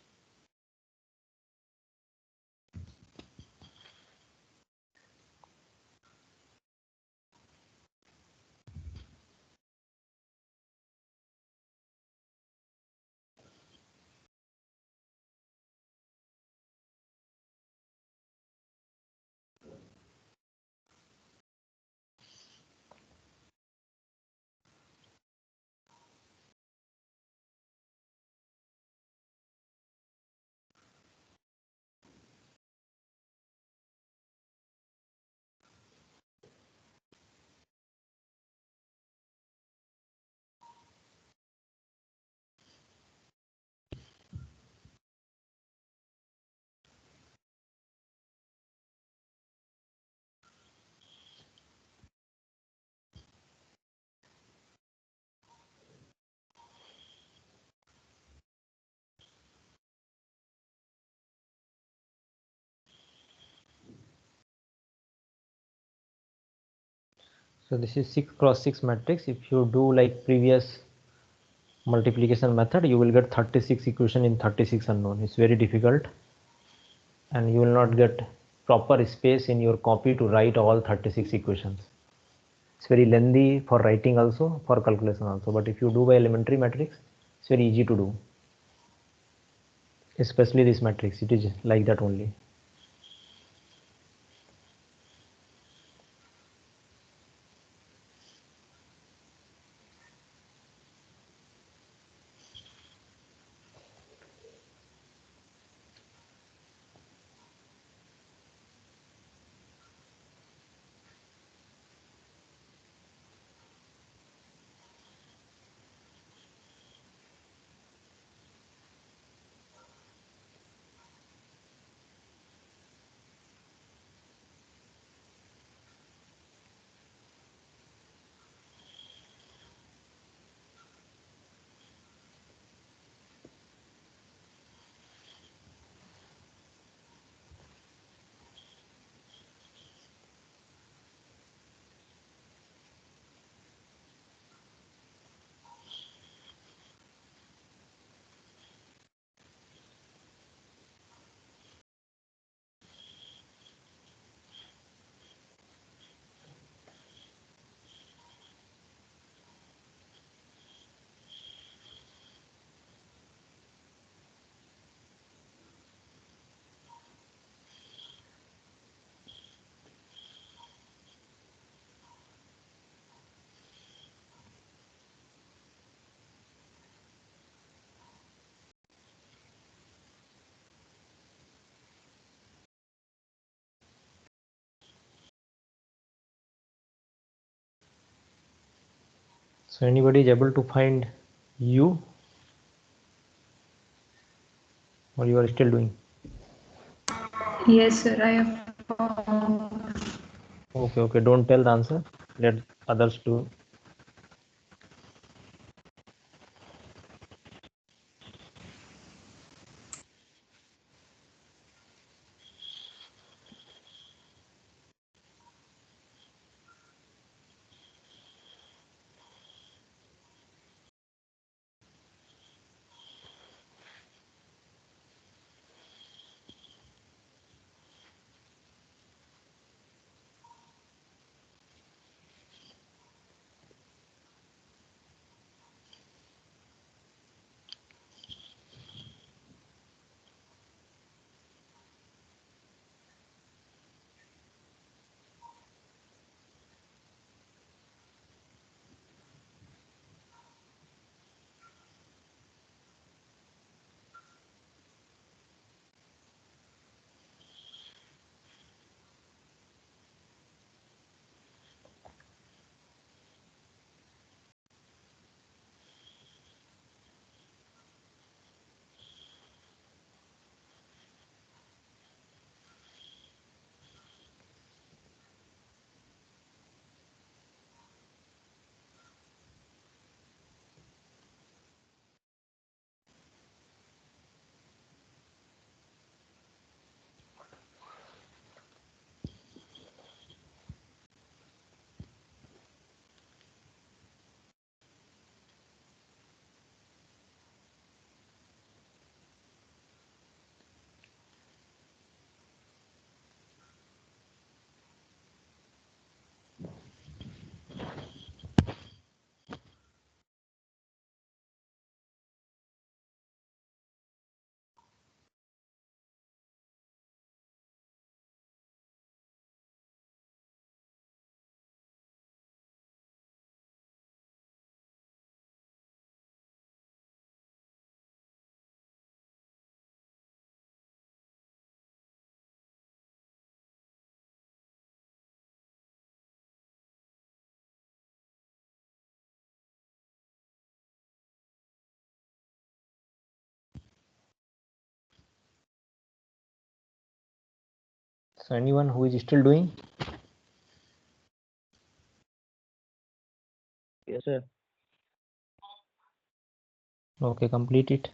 So this is 6 cross 6 matrix. If you do like previous multiplication method, you will get 36 equation in 36 unknown. It's very difficult, and you will not get proper space in your copy to write all 36 equations. It's very lengthy for writing also, for calculation also. But if you do by elementary matrix, it's very easy to do. Especially this matrix, it is like that only. So anybody is able to find U, or you are still doing? Yes, sir. I have found. Okay. Don't tell the answer. Let others do. So anyone who is still doing? Yes, sir. Okay, complete it.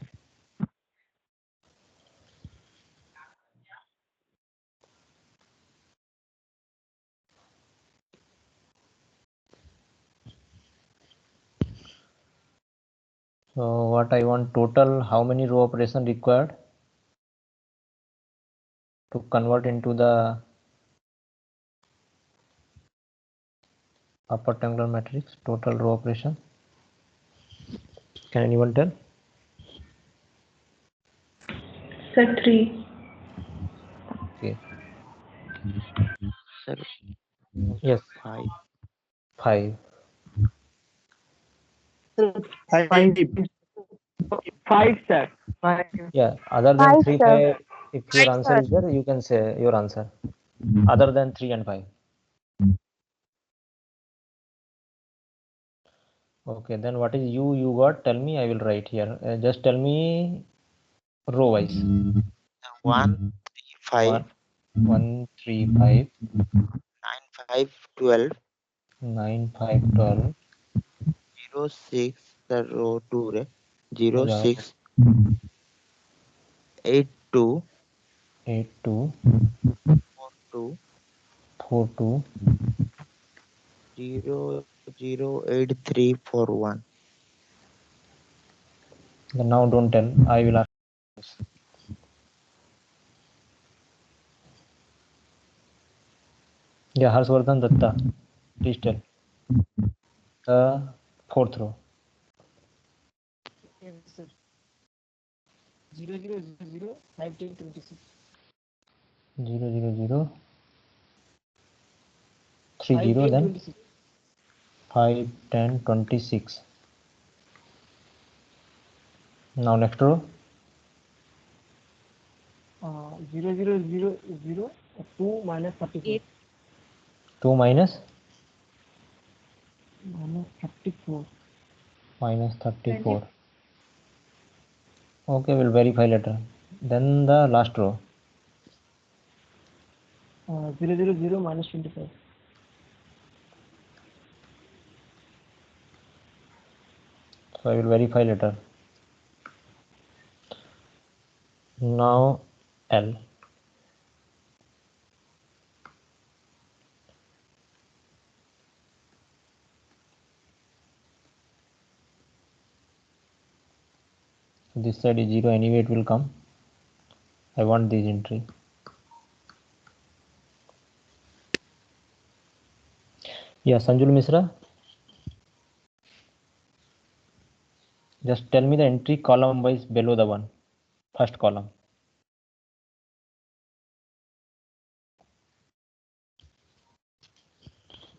So what I want total, how many row operation required to convert into the upper triangular matrix, total row operation? Can anyone tell? Sir, 3. Okay. Sir, Yes, 5. 5. Five. Five, sir. Five. Yeah, other than 3, 5, if your answer is there, you can say your answer. Other than 3 and 5. Okay, then what is you got? Tell me, I will write here. Just tell me row wise. 1, 3, 5. 1, 3, 5, 9, 5, 12. 9, 5, 12. 0, 6. The row 2. 0, Yeah, 6. 8, 2. 8, 2, 4, 2. 4, 2. 0, 0, 8, 3, 4, 1. Then now don't tell. I will ask. Yeah, Harshvardhan Datta. Please tell. The fourth row. Yes, sir. 0000 5 10 26. 0, 0, 0, 3, 5 0, 10 then 26. 5, 10, 26. Now next row. 0000 2 minus 34. 2 minus Minus 34. minus 34. Okay, we'll verify later. Then the last row. 000 minus 25. So I will verify later. Now L. This side is 0 anyway, it will come. I want this entry. Yeah, Sanjul Misra. Just tell me the entry column wise below the one. First column.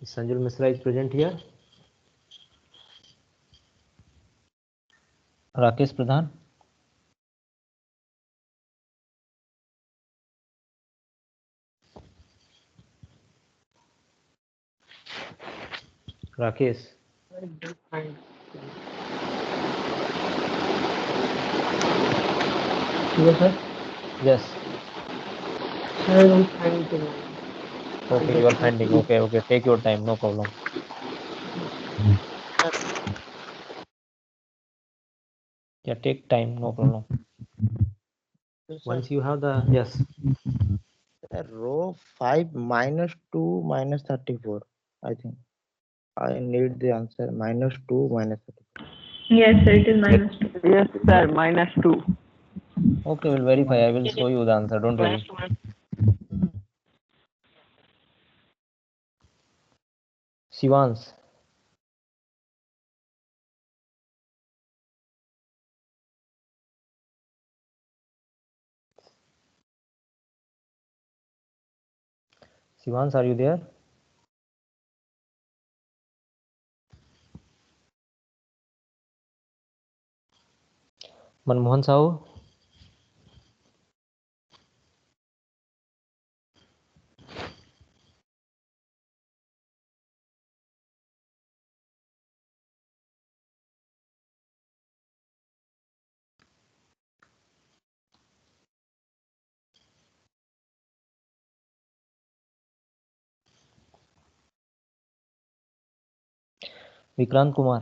Sanjul Misra is present here. Rakesh Pradhan. Rakesh. Yes, sir. Yes. Sir, I'm finding. Okay, you are finding. Okay. Take your time, no problem. Yeah, take time, no problem. Once you have the yes. Row 5 minus 2 minus 34. I think I need the answer minus 2 minus 34. Yes, sir, it is minus 2. Yes, sir, minus 2. Okay, we'll verify. I will show you the answer. Don't worry. Shivans. Shivans, are you there? Manmohan Sahu. Vikrant Kumar.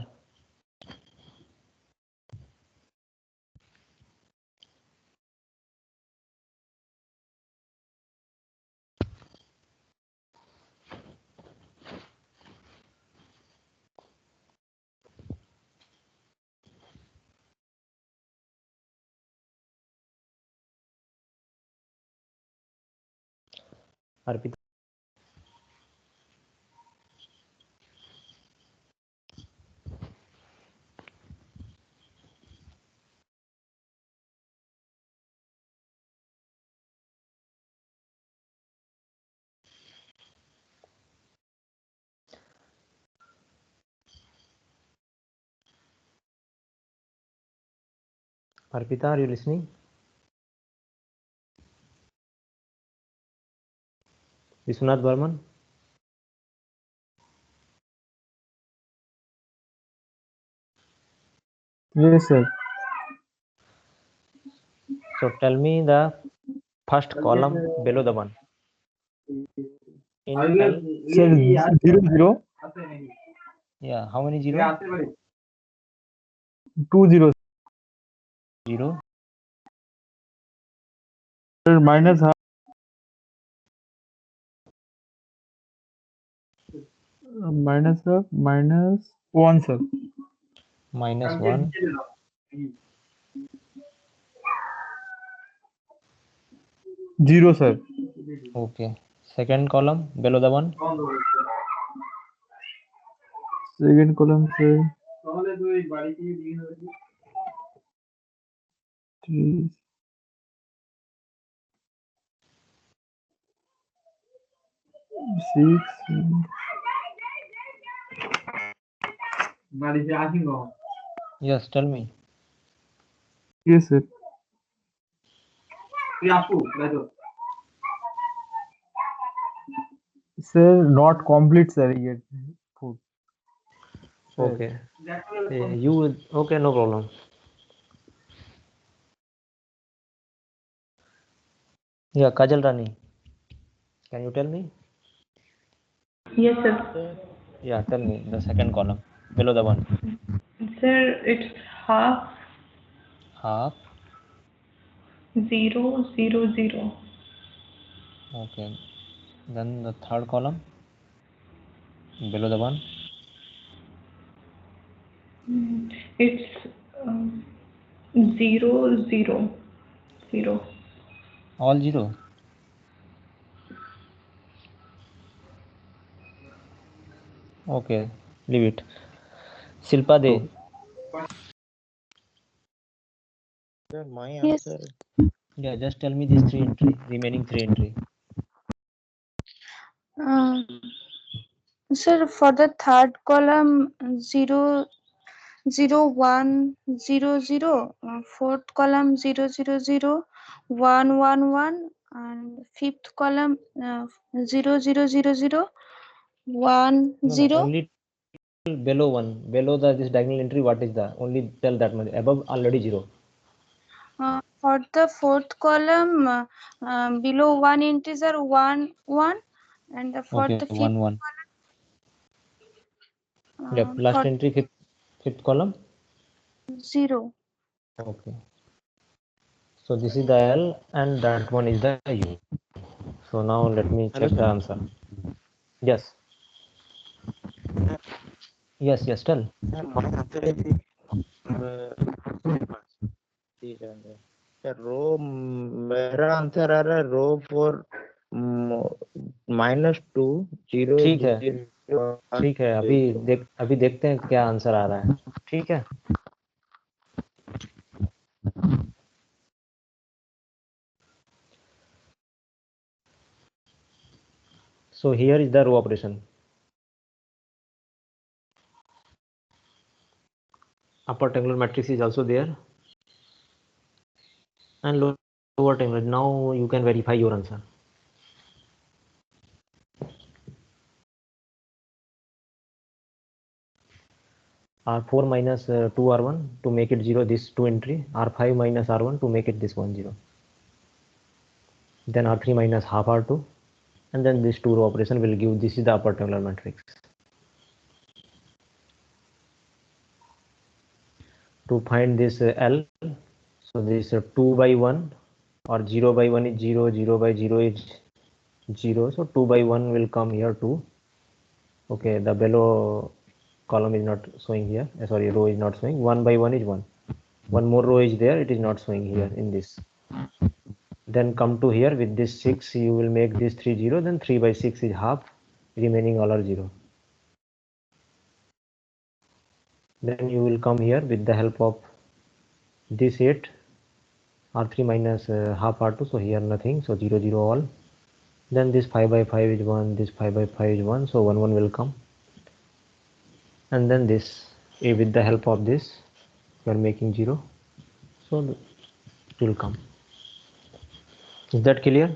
Arpita. Arpita, are you listening? Vishwanath Burman. Yes, sir. So tell me the first column below the one. In L. Sir, 0 0. Yeah, how many zero? 2 0. 0. Sir, minus half. Minus half. Minus 1, sir. Minus 1. 0, sir. Okay. Second column below the one. Second column, sir. 3, 6. Yes, tell me. Yes, sir. Sir, not complete, sir. Yet. Food. Sir. Okay. You okay? No problem. Yeah, Kajal Rani, can you tell me? Yes, sir. Yeah, tell me the second column below the one. Sir, it's half Half. 0 0 0. Okay. Then the third column below the one. It's 0 0 0. All zero. Okay, leave it. Silpa De. Sir, my Yes. answer. Yeah, just tell me these three entry, remaining three entry. Sir, for the third column, 0 0 1 0 0, fourth column 0 0 0 1 1 1, and fifth column 0 0 0 0 1 No, 0. only below one, below the this diagonal entry. What is the only tell that much? Above already zero. For the fourth column, below one integer 1 1, and for Okay, the fifth 1 1. Yep. Last for entry fifth column. 0. Okay. So this is the L and that one is the U. So now let me Hello, check the sir. answer. Yes. Yes. Tell. Sir, my answer is sir रो मेरा answer आ रहा है रो for -2 0 ठीक है, 0 ठीक है। अभी देखते हैं क्या आंसर आ रहा है। ठीक है। So here is the row operation. Upper triangular matrix is also there, and lower triangular. Now you can verify your answer. R4 minus 2 R1 to make it 0, this 2 entry. R5 minus R1 to make it this 1 0. Then R3 minus half R2, and then this 2 row operation will give, this is the upper triangular matrix. To find this L, so this 2 by 1 or 0 by 1 is 0, 0 by 0 is 0, so 2 by 1 will come here 2. Okay, the below column is not showing here, sorry, row is not showing. 1 by 1 is 1. One more row is there, it is not showing here in this. Then come to here with this 6, you will make this 3 0, then 3 by 6 is half, remaining all are 0. Then you will come here with the help of this 8, R3 minus half R2, so here nothing, so 0 0 all. Then this 5 by 5 is 1, this 5 by 5 is 1, so 1 1 will come. And then this, with the help of this, you are making 0, so it will come. Is that clear?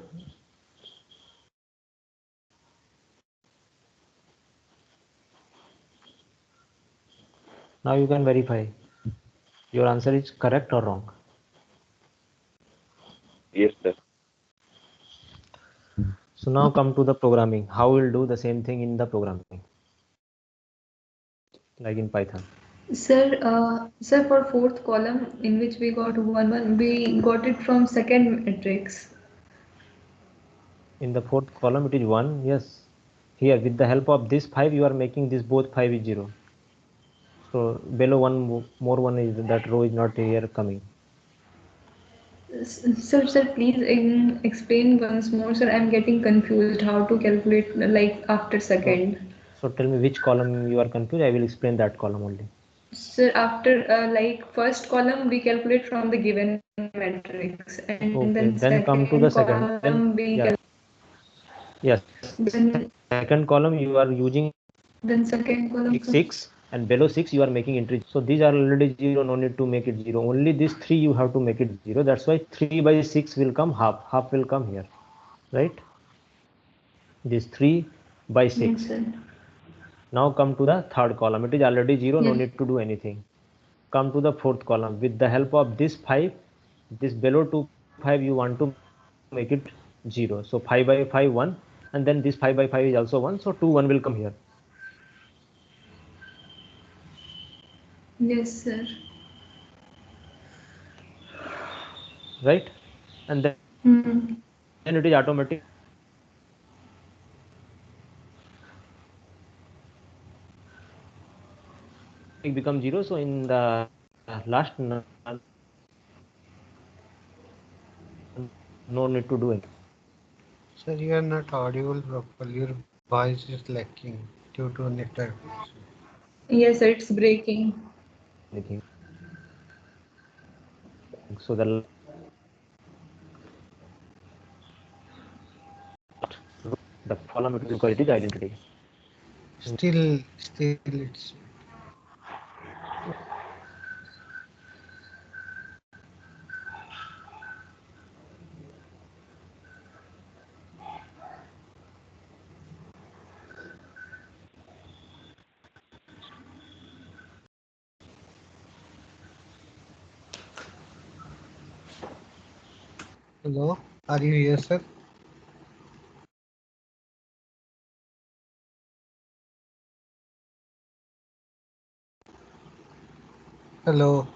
Now you can verify your answer is correct or wrong. Yes, sir. So now come to the programming. How we'll do the same thing in the programming, like in Python. Sir, for fourth column in which we got 1 1, we got it from second matrix. In the fourth column it is 1. Yes, here with the help of this 5 you are making this both 5 is 0. So below one more one is that row is not here coming. Sir, please explain once more, sir. I'm getting confused how to calculate like after second. So tell me which column you are confused. I will explain that column only. Sir, after like first column we calculate from the given matrix, and Okay, then then come to the second. column Then we yes, then second column you are using second column, sir. 6, and below 6 you are making entry. So these are already 0, no need to make it 0. Only this 3 you have to make it 0. That's why 3 by 6 will come half. Half will come here, right? This 3 by 6. Yes, sir. Now come to the third column. It is already 0, no need to do anything. Come to the fourth column. With the help of this 5, this below 2 5 you want to make it 0. So 5 by 5 1, and then this 5 by 5 is also 1, so 2 1 will come here. Yes, sir. Right? And then it is automatic become 0. So in the last no need to do anything. Sir, you are not audible properly. Your voice is lacking due to network. Yes, it's breaking. So the column it will call it is identity. Still it's. Hello, are you here, sir? Hello.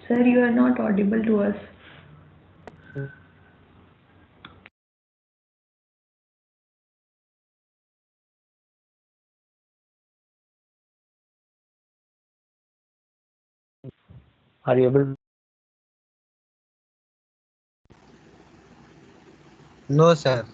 Sir, you are not audible to us. Are you able? No, sir.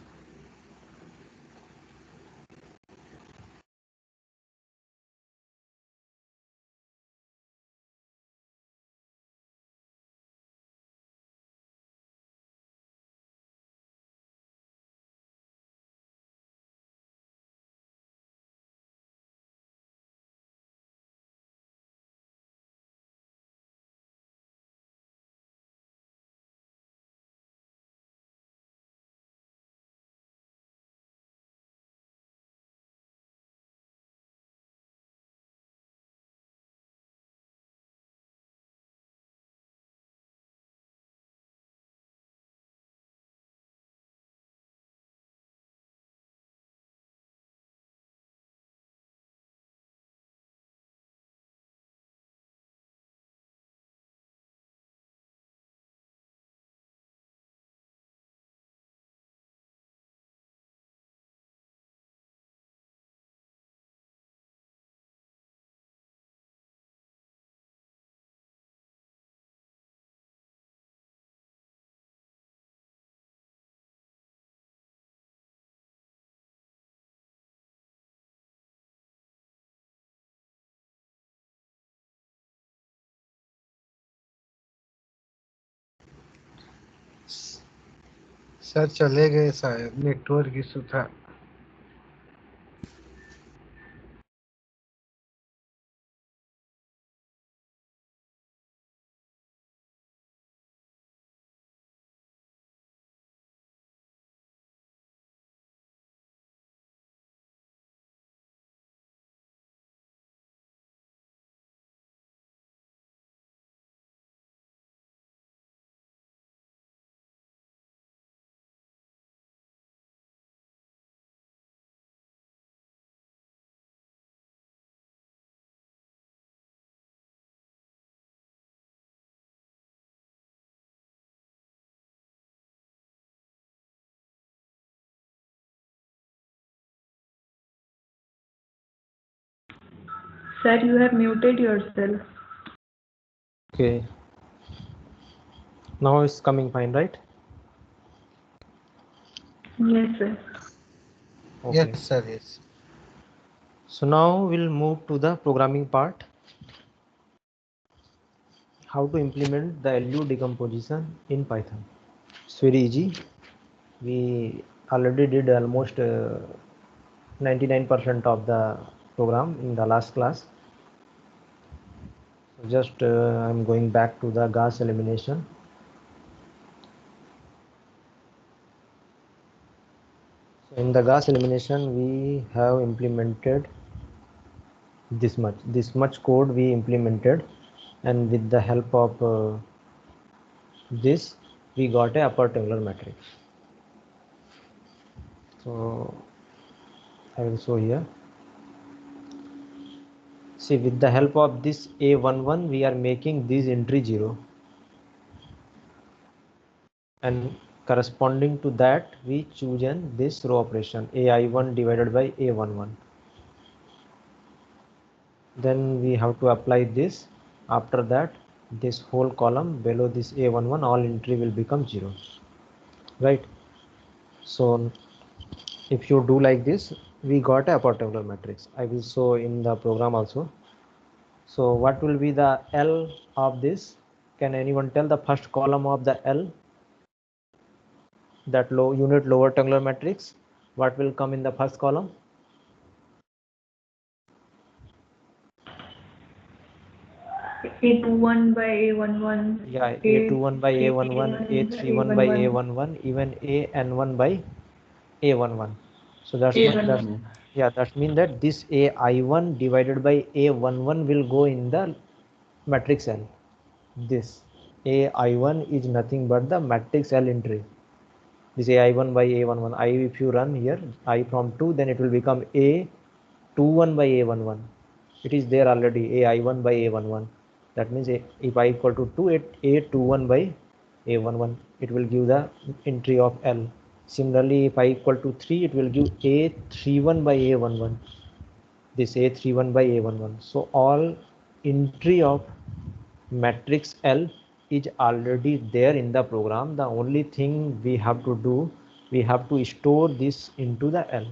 Sir चले गए शायद network issue था Sir, you have muted yourself. Okay. Now it's coming fine, right? Yes, sir. Okay. Yes, sir. Yes. So now we'll move to the programming part. How to implement the LU decomposition in Python. It's very easy. We already did almost 99% of the program in the last class. So just I'm going back to the gas elimination. So In the Gauss elimination, we have implemented this much code we implemented, and with the help of this we got a upper tabular matrix. So I will show here. See, with the help of this A11 we are making this entry 0, and corresponding to that we choose this row operation AI1 divided by A11. Then we have to apply this. After that, this whole column below this A11, all entry will become 0, right? So if you do like this, we got a upper tabular matrix. I will show in the program also. So what will be the L of this? Can anyone tell the first column of the L, that low unit lower tabular matrix? What will come in the first column? A21 by A11. Yeah, A21 by A11, A31 by A11, even AN1 by A11. So that's A11. that means that this AI1 divided by A11 will go in the matrix L. This AI1 is nothing but the matrix L entry. This AI1 by A11. I, if you run here I from 2, then it will become A21 by A11. It is there already, AI1 by A11. That means if I equal to 2, A21 by A11, it will give the entry of L. Similarly, if I equal to 3, it will give A31 by A11. This A31 by A11. So all entry of matrix L is already there in the program. The only thing we have to do, we have to store this into the L.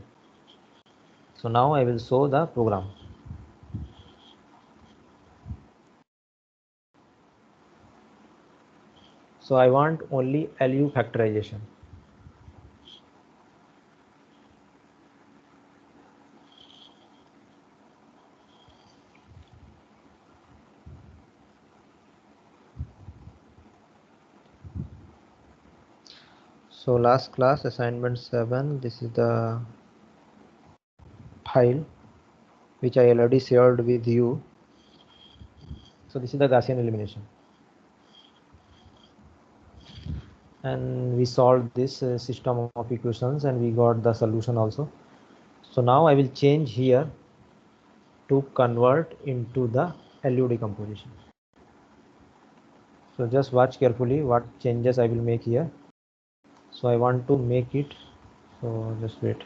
So now I will show the program. So I want only LU factorization. So last class assignment 7, this is the file which I already shared with you. So this is the Gaussian elimination, and we solved this system of equations and we got the solution also. So now I will change here to convert into the LU decomposition. So just watch carefully what changes I will make here. So I want to make it, so just wait,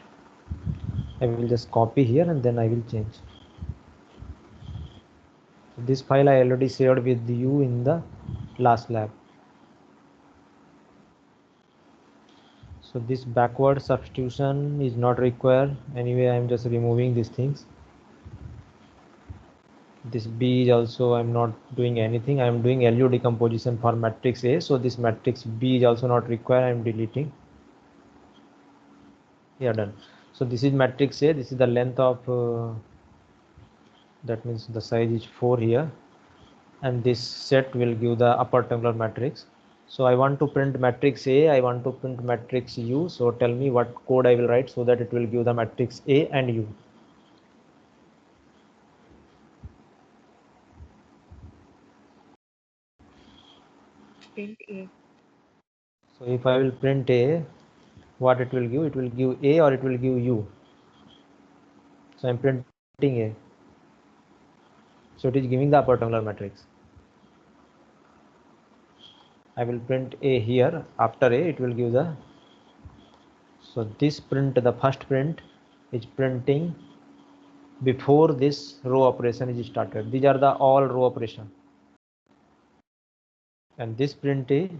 I will just copy here and then I will change. This file I already shared with you in the last lab. So this backward substitution is not required. Anyway, I am just removing these things. This B is also, I am not doing anything. I am doing LU decomposition for matrix A. So this matrix B is also not required. I am deleting. Yeah, done. So this is matrix A. This is the length of, that means the size is 4 here. And this set will give the upper tabular matrix. So I want to print matrix A, I want to print matrix U. So tell me what code I will write so that it will give the matrix A and U. Print A. So if I will print A, what it will give? It will give A or it will give U. So I'm printing A. So it is giving the upper tabular matrix. I will print A here. After A, it will give the. So this print, the first print is printing before this row operation is started. These are the all row operation. And this print is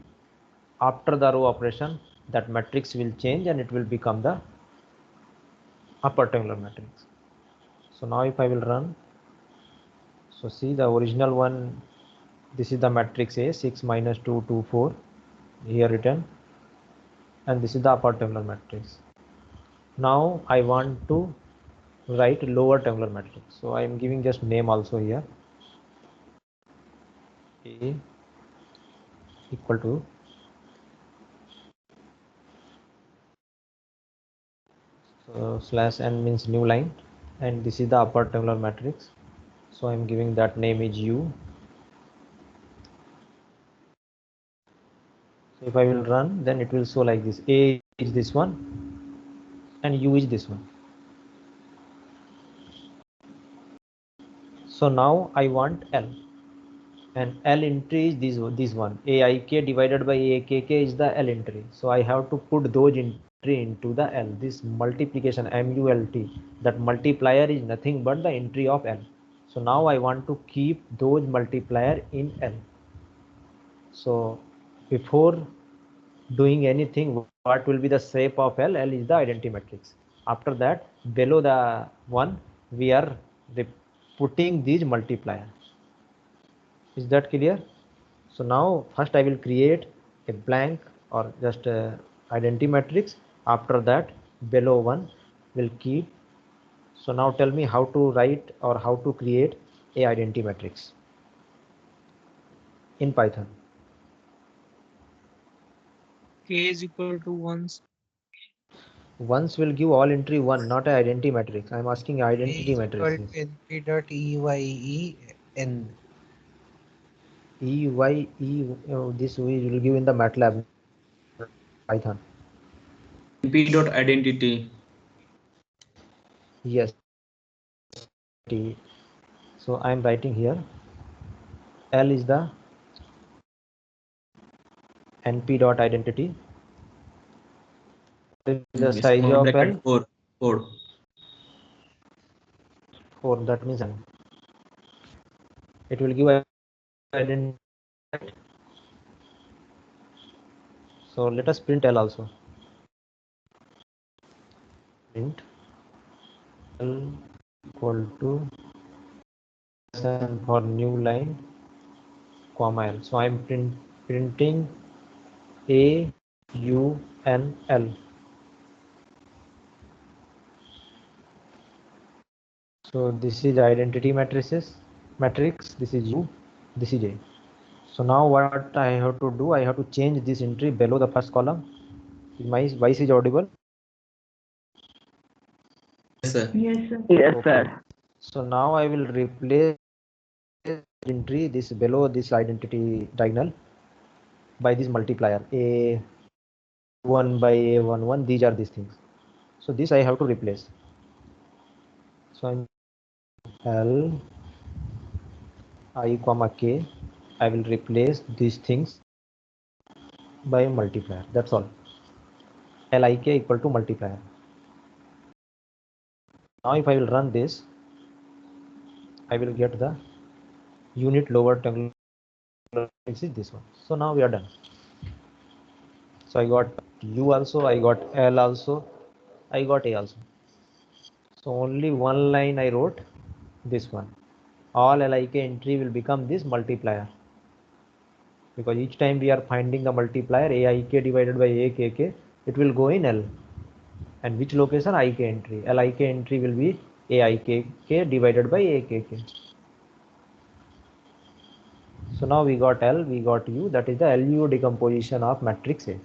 after the row operation, that matrix will change and it will become the upper tabular matrix. So now if I will run, so see the original one, this is the matrix A, 6 minus 2, 2, 4 here written, and this is the upper tabular matrix. Now I want to write lower tabular matrix, so I am giving just name also here, A equal to slash n means new line, and this is the upper tabular matrix. So I'm giving that name is U. So if I will run, then it will show like this. A is this one and U is this one. So now I want L, and L entry is this one. AIK divided by AKK is the L entry. So I have to put those entry into the L. This multiplication MULT, that multiplier is nothing but the entry of L. So now I want to keep those multiplier in L. So before doing anything, what will be the shape of L? L is the identity matrix. After that, below the one, we are putting these multiplier. Is that clear? So now first I will create a blank or just a identity matrix. After that, below one will keep. So now tell me how to write or how to create a identity matrix in Python. K is equal to ones. Ones will give all entry one, not an identity matrix. I am asking identity matrices. np.eyeen. This we will give in the MATLAB Python. np.identity. Yes. So I am writing here. L is the np.identity. The size of L 4. 4. That means it will give identity. So let us print L also. Print L equal to for new line comma L. So I am printing A U N L. So this is identity matrix. This is U. This is A. So now what I have to do? I have to change this entry below the first column. My voice is audible? Yes, sir. Yes, sir. Yes, Okay. sir. So now I will replace entry this below this identity diagonal by this multiplier A1 by A11. These are these things. So this I have to replace. So I'm L I comma K. I will replace these things by multiplier. That's all. Lik equal to multiplier. Now if I will run this, I will get the unit lower tabular matrix is this one. So now we are done. So I got U also, I got L also, I got A also. So only one line I wrote, this one. All Lik entry will become this multiplier, because each time we are finding the multiplier Aik divided by Akk, it will go in L. And which location? Ik entry. Lik entry will be Aik divided by Akk. So now we got L, we got U. That is the LU decomposition of matrix A.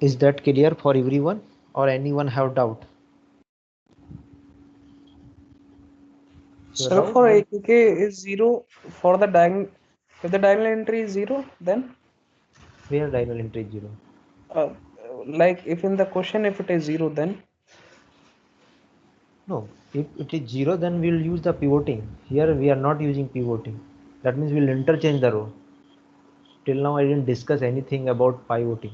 Is that clear for everyone, or anyone have doubt? So for AKK is 0 for the diagonal. If the diagonal entry is 0, then Where diagonal entry is 0? like if in the question if it is 0, then no. If it is 0, then we will use the pivoting. Here we are not using pivoting. That means we will interchange the row. Till now I didn't discuss anything about pivoting.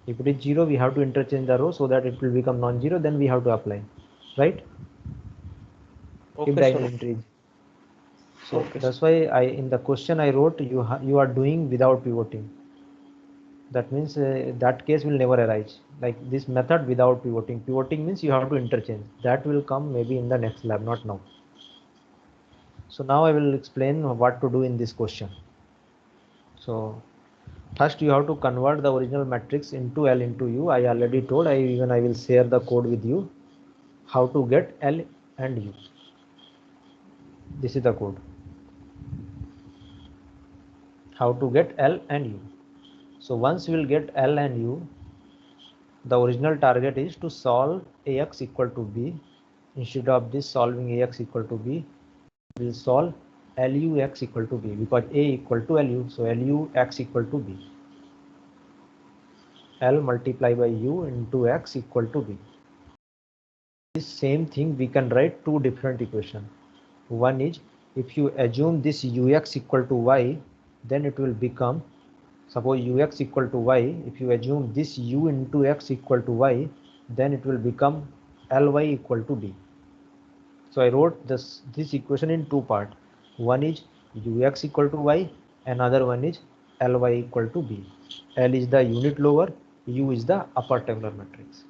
If it is 0, we have to interchange the row so that it will become non-zero. Then we have to apply, right? okay, If diagonal entry is. So okay, that's why in the question I wrote you are doing without pivoting. That means that case will never arise. Like this method without pivoting. Pivoting means you have to interchange. That will come maybe in the next lab, not now. So now I will explain what to do in this question. So first you have to convert the original matrix into L into U. I already told. I will share the code with you how to get L and U. This is the code. How to get L and U. So once you will get L and U, The original target is to solve Ax equal to B. Instead of this solving Ax equal to B, we will solve Lux equal to B, because A equal to Lu, so Lux equal to B. L multiplied by U into X equal to B. This same thing we can write two different equations. One is, if you assume this Ux equal to Y, then it will become, suppose Ux equal to Y, if you assume this U into X equal to Y, then it will become Ly equal to B. So I wrote this equation in two parts. One is Ux equal to Y, another one is Ly equal to B. L is the unit lower, U is the upper tabular matrix.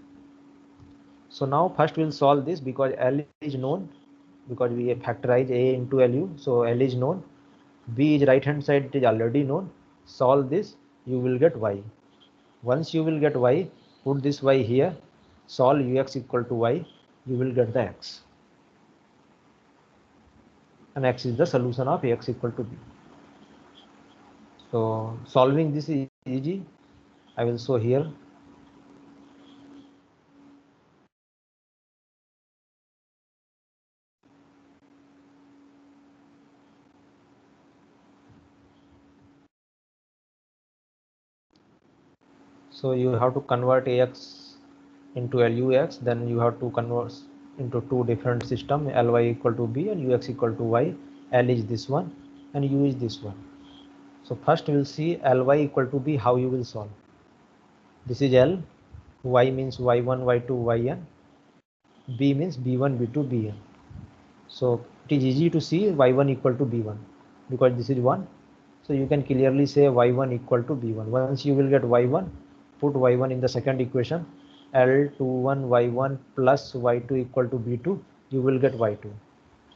So now first we'll solve this, because L is known, because we factorize A into Lu, so L is known. B is right hand side, it is already known. Solve this, you will get Y. Once you will get Y, put this Y here, solve Ux equal to Y, you will get the X. And X is the solution of Ax equal to B. So solving this is easy. I will show here. So you have to convert Ax into Lux, then you have to convert into two different systems, Ly equal to B and Ux equal to Y. L is this one and U is this one. So first we will see Ly equal to B, how you will solve. This is L, Y means Y1, Y2, Yn, B means B1, B2, Bn. So it is easy to see Y1 equal to B1, because this is 1. So you can clearly say Y1 equal to B1. Once you will get Y1, put Y1 in the second equation, L21 Y1 plus Y2 equal to B2, you will get Y2.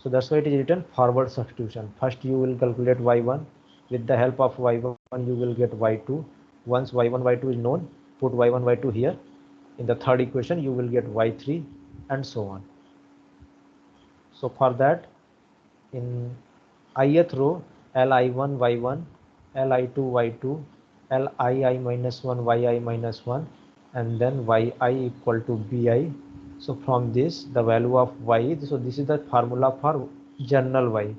So that's why it is written forward substitution. First you will calculate Y1, with the help of Y1 you will get Y2. Once Y1, Y2 is known, put Y1, Y2 here. In the third equation you will get Y3 and so on. So for that, in ith row, Li1 Y1, Li2 Y2, Lii minus 1 Yi minus 1, and then Yi equal to Bi. So from this, the value of Y, so this is the formula for general Y.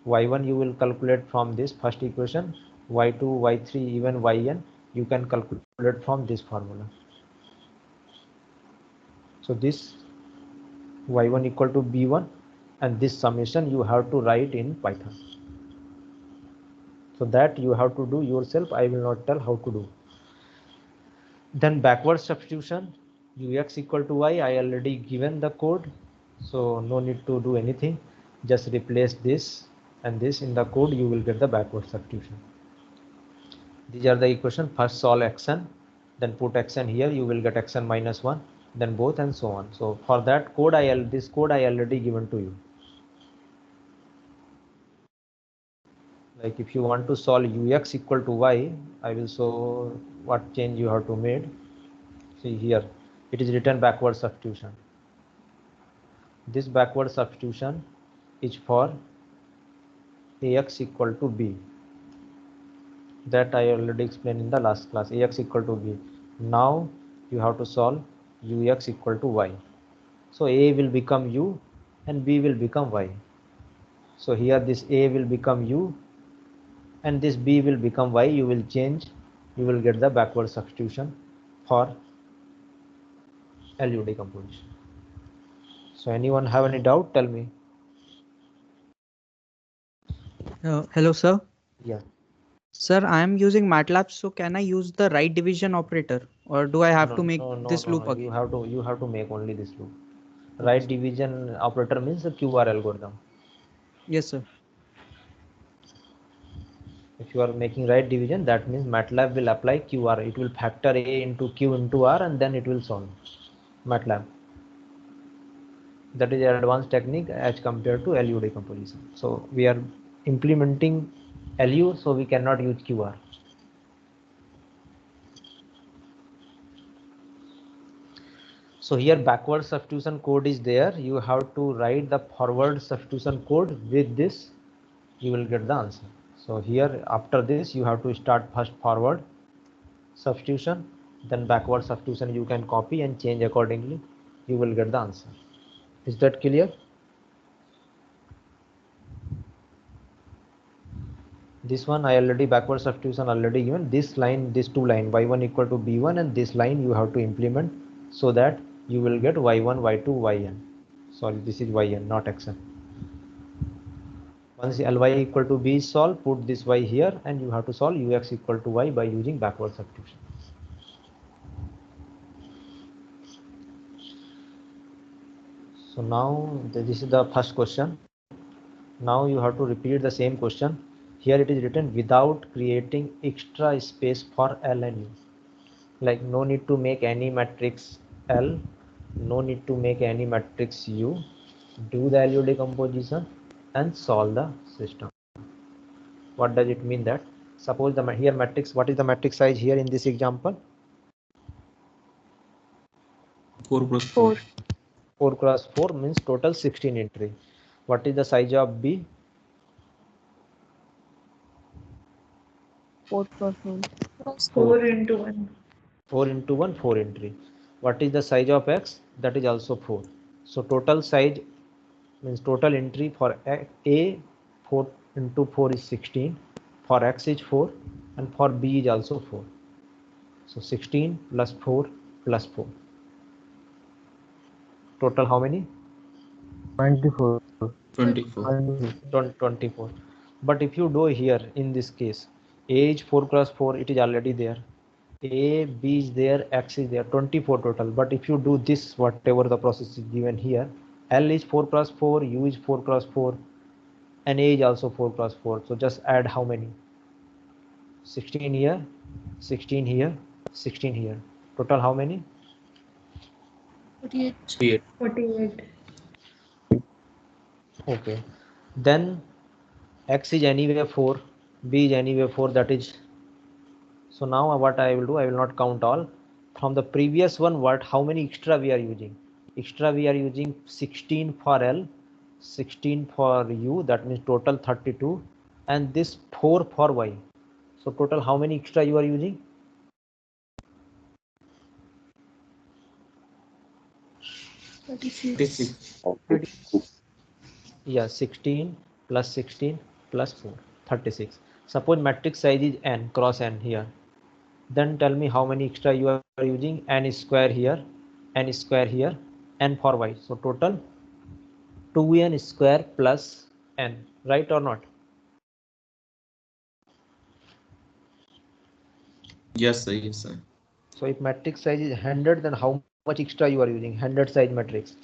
Y1 you will calculate from this first equation, Y2, Y3, even Yn, you can calculate from this formula. So this Y1 equal to B1, and this summation you have to write in Python. So that you have to do yourself, I will not tell how to do. Then backward substitution, Ux equal to Y, I already given the code, so no need to do anything. Just replace this and this in the code, you will get the backward substitution. These are the equation. First solve xn, then put xn here, you will get xn minus 1, then both, and so on. So for that code, this code I already given to you. Like if you want to solve Ux equal to Y, I will show what change you have to make. See here, it is written backward substitution. This backward substitution is for Ax equal to B. That I already explained in the last class. Ax equal to B. Now you have to solve Ux equal to Y. So A will become U and B will become Y. So here this A will become U and this B will become Y. You will change, you will get the backward substitution for Lu decomposition. So anyone have any doubt? Tell me. Hello, sir. Yeah. Sir, I am using MATLAB, so can I use the right division operator, or do I have to make this loop again? You have to make only this loop. Right division operator means the QR algorithm. Yes, sir. If you are making right division, that means MATLAB will apply QR. It will factor A into Q into R and then it will solve. MATLAB. That is an advanced technique as compared to LU decomposition. So we are implementing LU, so we cannot use QR. So here backward substitution code is there. You have to write the forward substitution code. With this, you will get the answer. So here after this, you have to start first forward substitution. then backward substitution you can copy and change accordingly, you will get the answer. Is that clear? This one I already backward substitution already given. This line, this two line, y1 equal to b1, and this line you have to implement so that you will get y1, y2, yn. Sorry, this is yn, not xn. Once ly equal to b is solved, put this y here, and you have to solve ux equal to y by using backward substitution. So now this is the first question. Now you have to repeat the same question. Here it is written without creating extra space for L and U. Like no need to make any matrix L, no need to make any matrix U. Do the LU decomposition and solve the system. What does it mean that? Suppose the here matrix, what is the matrix size here in this example? 4 cross 4. 4 cross 4 means total 16 entry. What is the size of B? 4 cross 1. 4 into 1. 4 into 1, 4 entry. What is the size of X? That is also 4. So total size means total entry for A, 4 into 4 is 16. For X is 4 and for B is also 4. So 16 plus 4 plus 4. Total how many? 24. 24. But if you do here in this case, A is 4 cross 4, it is already there. A, B is there, X is there, 24 total. But if you do this, whatever the process is given here, L is 4 cross 4, U is 4 cross 4, and A is also 4 cross 4. So just add how many? 16 here, 16 here, 16 here. Total how many? 48. 48. Okay. Then X is anyway 4, B is anyway 4, that is. So now what I will do, I will not count all. From the previous one, how many extra we are using? Extra we are using 16 for L, 16 for U, that means total 32, and this 4 for Y. So total how many extra you are using? 36. Yeah, 16 plus 16 plus 4, 36. Suppose matrix size is n cross n here. Then tell me how many extra you are using. N square here, n square here, n for Y. So total 2n square plus n, right or not? Yes, sir. Yes, sir. So if matrix size is 100, then how much extra you are using? 100 size matrix.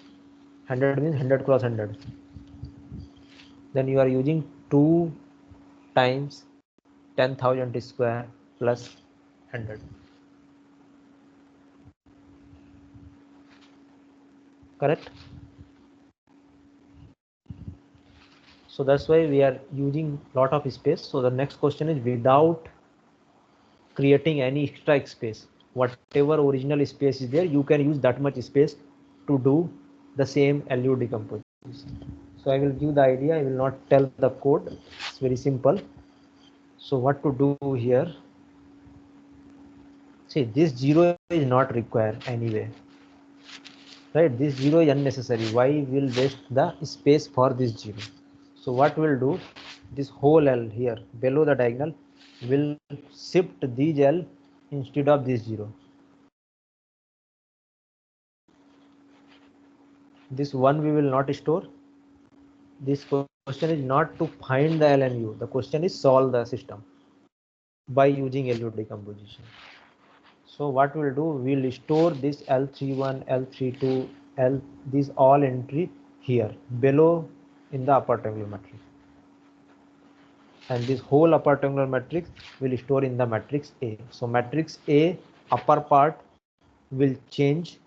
100 means 100 cross 100. Then you are using 2 times 10,000 square plus 100. Correct? So that's why we are using lot of space. So the next question is without creating any extra space. Whatever original space is there, you can use that much space to do the same LU decomposition. So I will give the idea, I will not tell the code. It's very simple. So what to do here? See, this 0 is not required anyway. Right, this 0 is unnecessary. Why will waste the space for this 0? So what we'll do, this whole L here below the diagonal will shift these L instead of this 0. This 1 we will not store. This question is not to find the L and U. The question is solve the system by using LU decomposition. So what we'll do, we'll store this L31, L32, L, these all entry here below in the upper triangular matrix. And this whole upper triangular matrix will store in the matrix A. So matrix A upper part will change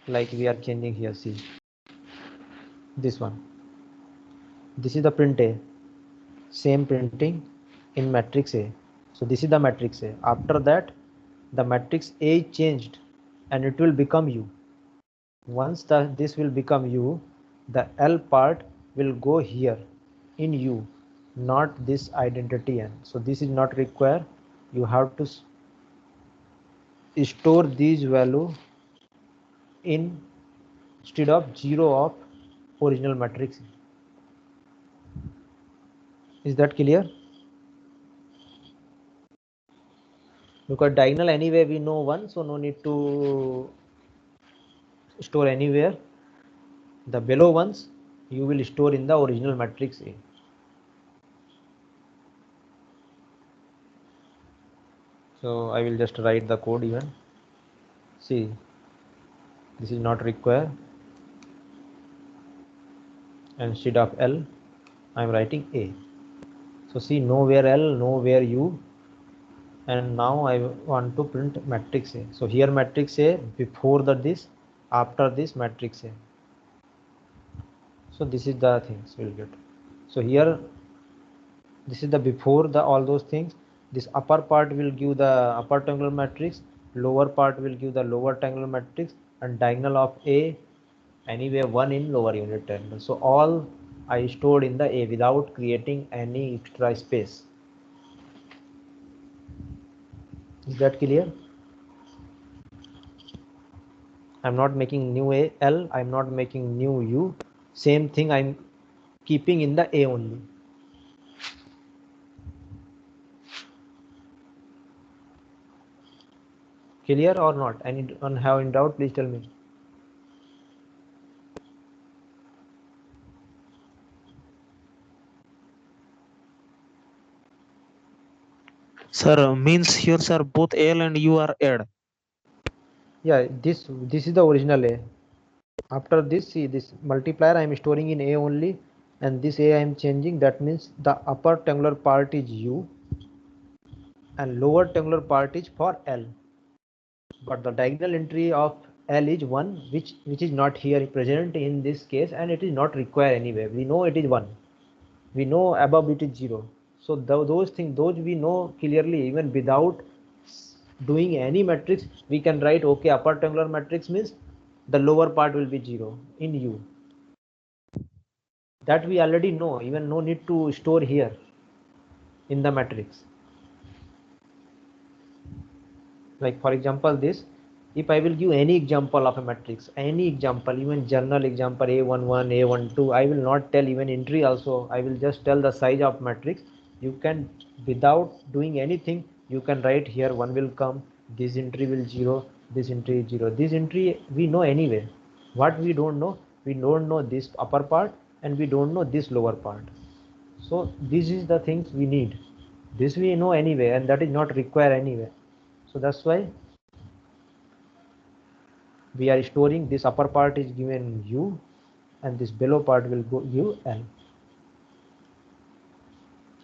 like we are changing here. See this one. This is the print A. Same printing in matrix A. So this is the matrix A. After that, the matrix A changed and it will become U. Once this will become U, the L part will go here in U, not this identity N. So this is not required. You have to store these value in instead of 0 of original matrix. Is that clear? Because diagonal anyway we know 1, so no need to store anywhere. The below ones you will store in the original matrix A. So I will just write the code even. See, this is not required. Instead of L, I am writing A. So see, nowhere L, nowhere U, and now I want to print matrix A. So here matrix A before this, after this matrix A. So this is the things we'll get. So here this is the before the all those things. This upper part will give the upper triangular matrix, lower part will give the lower triangular matrix, and diagonal of A anywhere 1 in lower unit triangle. So all I stored in the A without creating any extra space. Is that clear? I'm not making new A L, I'm not making new U. Same thing I'm keeping in the A only. Clear or not? Anyone have in doubt, please tell me. Sir, means here, sir, both L and U are add. Yeah, this is the original A. After this, see this multiplier I am storing in A only, and this A I am changing. That means the upper triangular part is U and lower triangular part is for L. But the diagonal entry of L is 1, which is not here present in this case, and it is not required anywhere. We know it is 1. We know above it is 0. So those things, those we know clearly. Even without doing any matrix, we can write, okay, upper triangular matrix means the lower part will be 0 in U. That we already know. Even no need to store here in the matrix. Like for example this, if I will give any example of a matrix, any example, even general example A11, A12, I will not tell even entry also. I will just tell the size of matrix. You can, without doing anything, you can write here 1 will come, this entry will 0, this entry is 0. This entry we know anyway. What we don't know, we don't know this upper part and we don't know this lower part. So this is the things we need. This we know anyway, and that is not required anyway. So that's why we are storing this upper part is given U and this below part will go U L.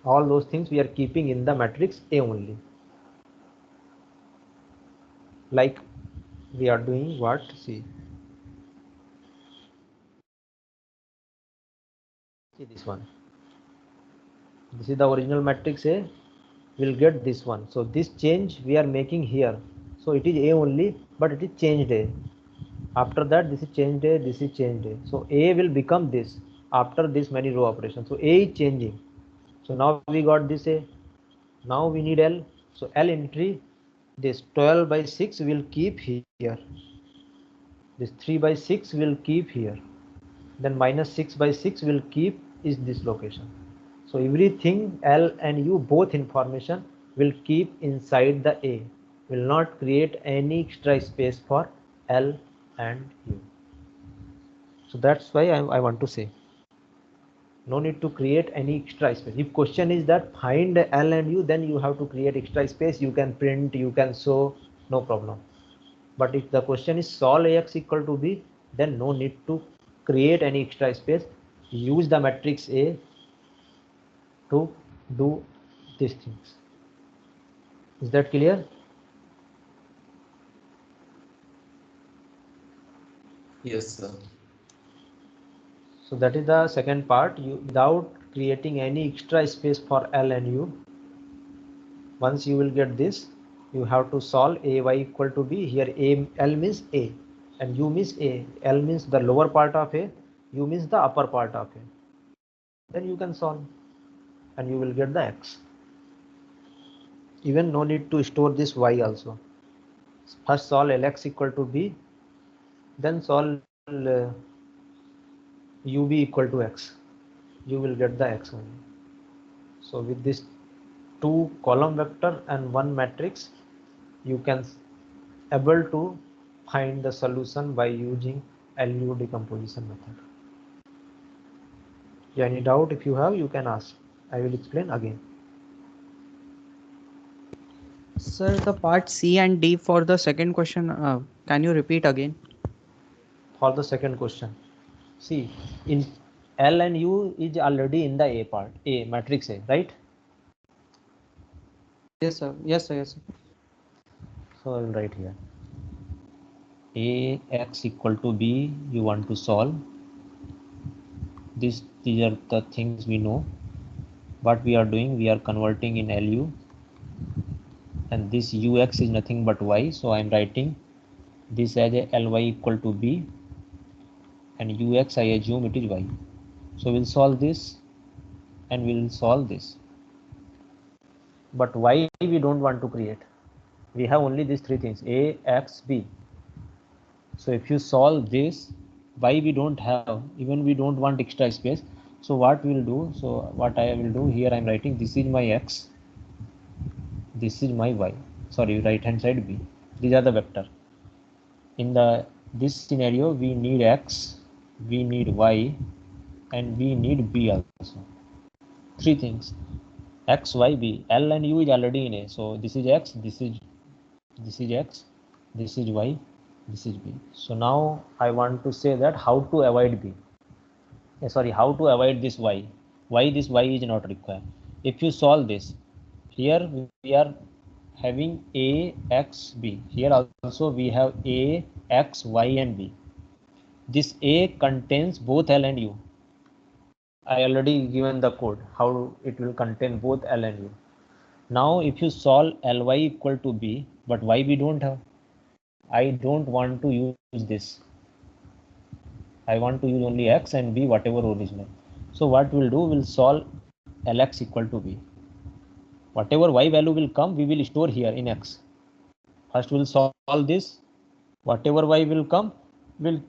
All those things we are keeping in the matrix A only. Like we are doing what? See this one. This is the original matrix A. We'll get this one. So this change we are making here. So it is A only, but it is changed A. After that, this is changed A, this is changed A. So A will become this after this many row operation. So A is changing. So now we got this A. Now we need L. So L entry, this 12 by 6 will keep here. This 3 by 6 will keep here. Then minus 6 by 6 will keep is this location. So everything L and U both information will keep inside the A. Will not create any extra space for L and U. So that's why I want to say no need to create any extra space. If question is that find L and U, then you have to create extra space. You can print, you can show, no problem. But if the question is solve Ax equal to B, then no need to create any extra space. Use the matrix A to do these things. Is that clear? Yes, sir. So that is the second part. You without creating any extra space for L and U. Once you will get this, you have to solve A(y) equal to B. Here L means A and U means A. L means the lower part of A, U means the upper part of A. Then you can solve and you will get the X. Even no need to store this Y also. First solve Lx equal to b, then solve ub equal to x. You will get the x only. So with this 2 column vector and 1 matrix, you can able to find the solution by using LU decomposition method. Any doubt if you have, you can ask. I will explain again. Sir, the part C and D for the second question, can you repeat again? For the second question, see, in L and U is already in the A part, A matrix A, right? Yes, sir. Yes, sir. Yes, sir. So I will write here A x equal to B. You want to solve this. These are the things we know. What we are doing, we are converting in LU, and this ux is nothing but y. So I am writing this as a ly equal to b, and ux I assume it is y. So we'll solve this and we'll solve this. But y we don't want to create. We have only these three things, a, x, b. So if you solve this, y we don't have, even we don't want extra space. So what we'll do, so what I will do here, I'm writing this is my x, this is my y, sorry, right hand side b. These are the vector. In this scenario, we need x, we need y, and we need b also. Three things, x, y, b. L and u is already in A. So this is x, this is x, this is y, this is b. So now I want to say that how to avoid b. How to avoid this y. Why this y is not required. If you solve this, here we are having a, x, b. Here also we have a, x, y, and b. This a contains both L and U. I already given the code how it will contain both L and U. Now if you solve Ly equal to b, but y we don't have. I don't want to use this. I want to use only x and b, whatever original. So what we'll do, we'll solve Lx equal to b. Whatever y value will come, we will store here in x. First we'll solve this. Whatever y will come, we'll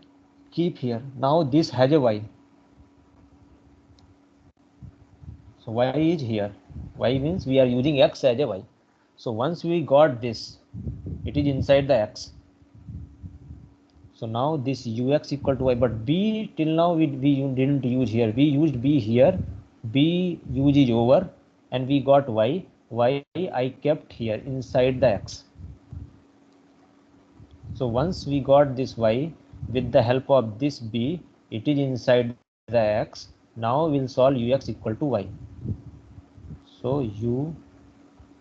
keep here. Now this has a y. So y is here. Y means we are using x as a y. So once we got this, it is inside the x. So now this ux equal to y, but b till now we didn't use here. We used b here. B use is over, and we got y. Y I kept here inside the x. So once we got this y, with the help of this b, it is inside the x. Now we'll solve ux equal to y. So u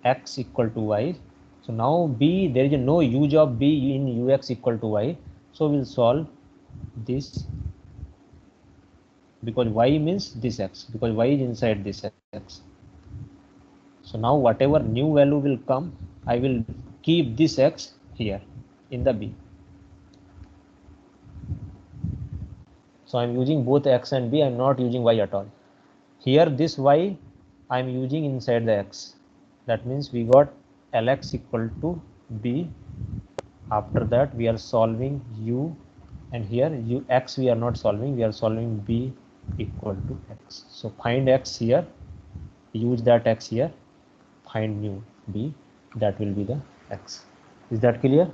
x equal to y. So now b, there is no use of b in ux equal to y. So we'll solve this, because y means this x, because y is inside this x. So now whatever new value will come, I will keep this x here in the b. So I'm using both x and b. I'm not using y at all. Here this y I'm using inside the x. That means we got Lx equal to b. After that we are solving u, and here u x we are not solving, we are solving b equal to x. So find x here, use that x here, find new b, that will be the x. Is that clear?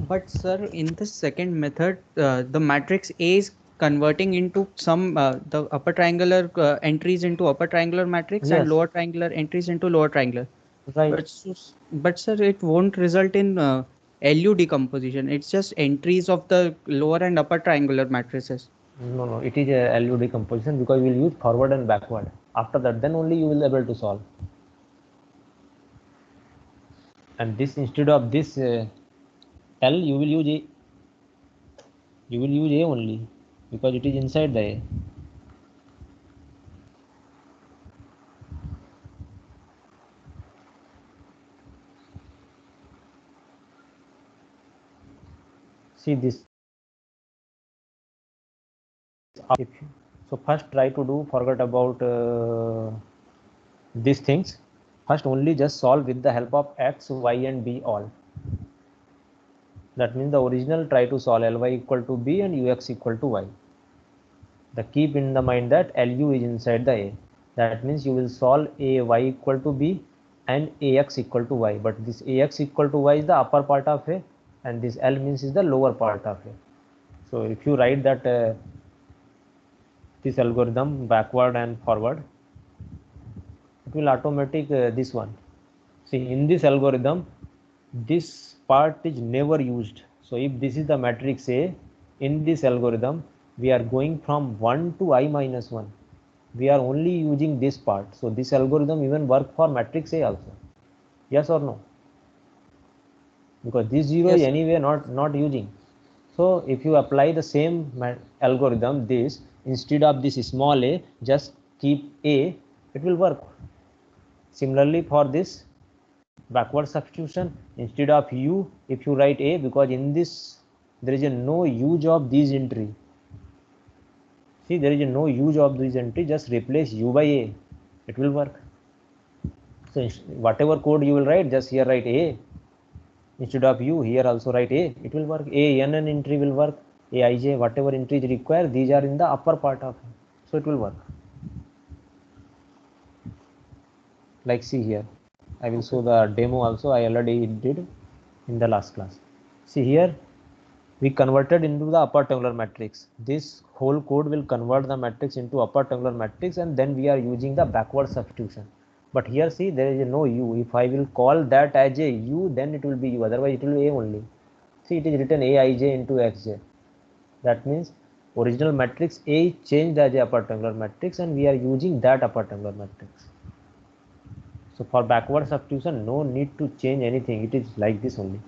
But sir, in the second method, the matrix A is converting into some the upper triangular entries into upper triangular matrix, and Yes. lower triangular entries into lower triangular. Right. But sir, it won't result in LU decomposition. It's just entries of the lower and upper triangular matrices. No, it is a LU decomposition, because we will use forward and backward. After that, then only you will be able to solve. And this, instead of this L, you will use A. You will use A only, because it is inside the A. See this. So first try to do, forget about these things. First only just solve with the help of x, y and b all. That means the original try to solve Ly equal to b and ux equal to y. The keep in the mind that Lu is inside the A. That means you will solve Ay equal to b and Ax equal to y. But this Ax equal to y is the upper part of A and this L means is the lower part of A. So if you write that this algorithm backward and forward, it will automatic this one. See, in this algorithm, this part is never used. So if this is the matrix A, in this algorithm, we are going from 1 to I minus 1. We are only using this part. So this algorithm even work for matrix A also. Yes or no? Because this 0 Yes, is sir. anyway not using. So if you apply the same algorithm, this instead of this small a, just keep A, it will work. Similarly for this backward substitution, instead of u, if you write A, because in this there is no use of these entry. See, there is no use of this entry, just replace u by A, it will work. So whatever code you will write, just here write A instead of u, here also write A, it will work. A n entry will work, Aij, whatever entry is required, these are in the upper part of it, so it will work. Like see here, I will show the demo also, I already did in the last class. See here, we converted into the upper tabular matrix. This whole code will convert the matrix into upper tabular matrix and then we are using the backward substitution. But here see, there is no u. If I will call that as a u, then it will be u, otherwise it will be a only. See, it is written aij into xj. That means original matrix A changed as a upper tabular matrix and we are using that upper tabular matrix. So for backward substitution, no need to change anything. It is like this only.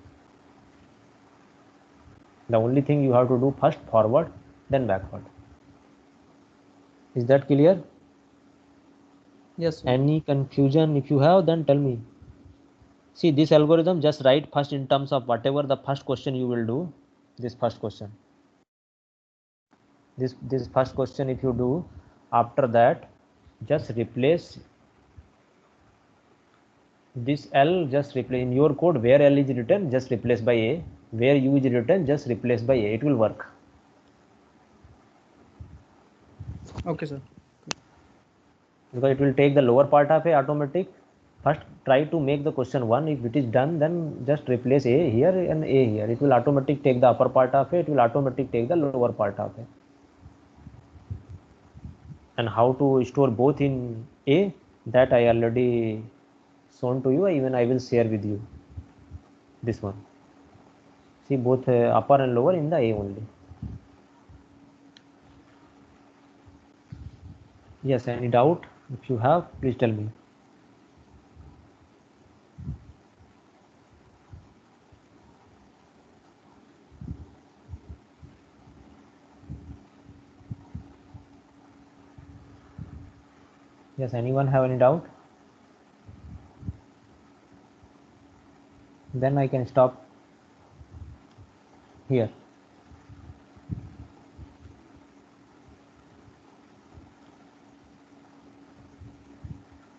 The only thing you have to do first forward, then backward. Is that clear? Yes, sir. Any confusion if you have, then tell me. See, this algorithm, just write first in terms of whatever the first question you will do. This first question. This first question if you do, after that just replace this L, just replace in your code where L is written, just replace by A, where U is written, just replace by A, it will work. Okay, sir. Because it will take the lower part of A automatic. First try to make the question 1, if it is done then just replace A here and A here, it will automatic take the upper part of A, it will automatic take the lower part of A. And how to store both in A, that I already shown to you, even I will share with you this one. See, both upper and lower in the A only. Yes, any doubt? If you have, please tell me. Yes, anyone have any doubt? Then I can stop here.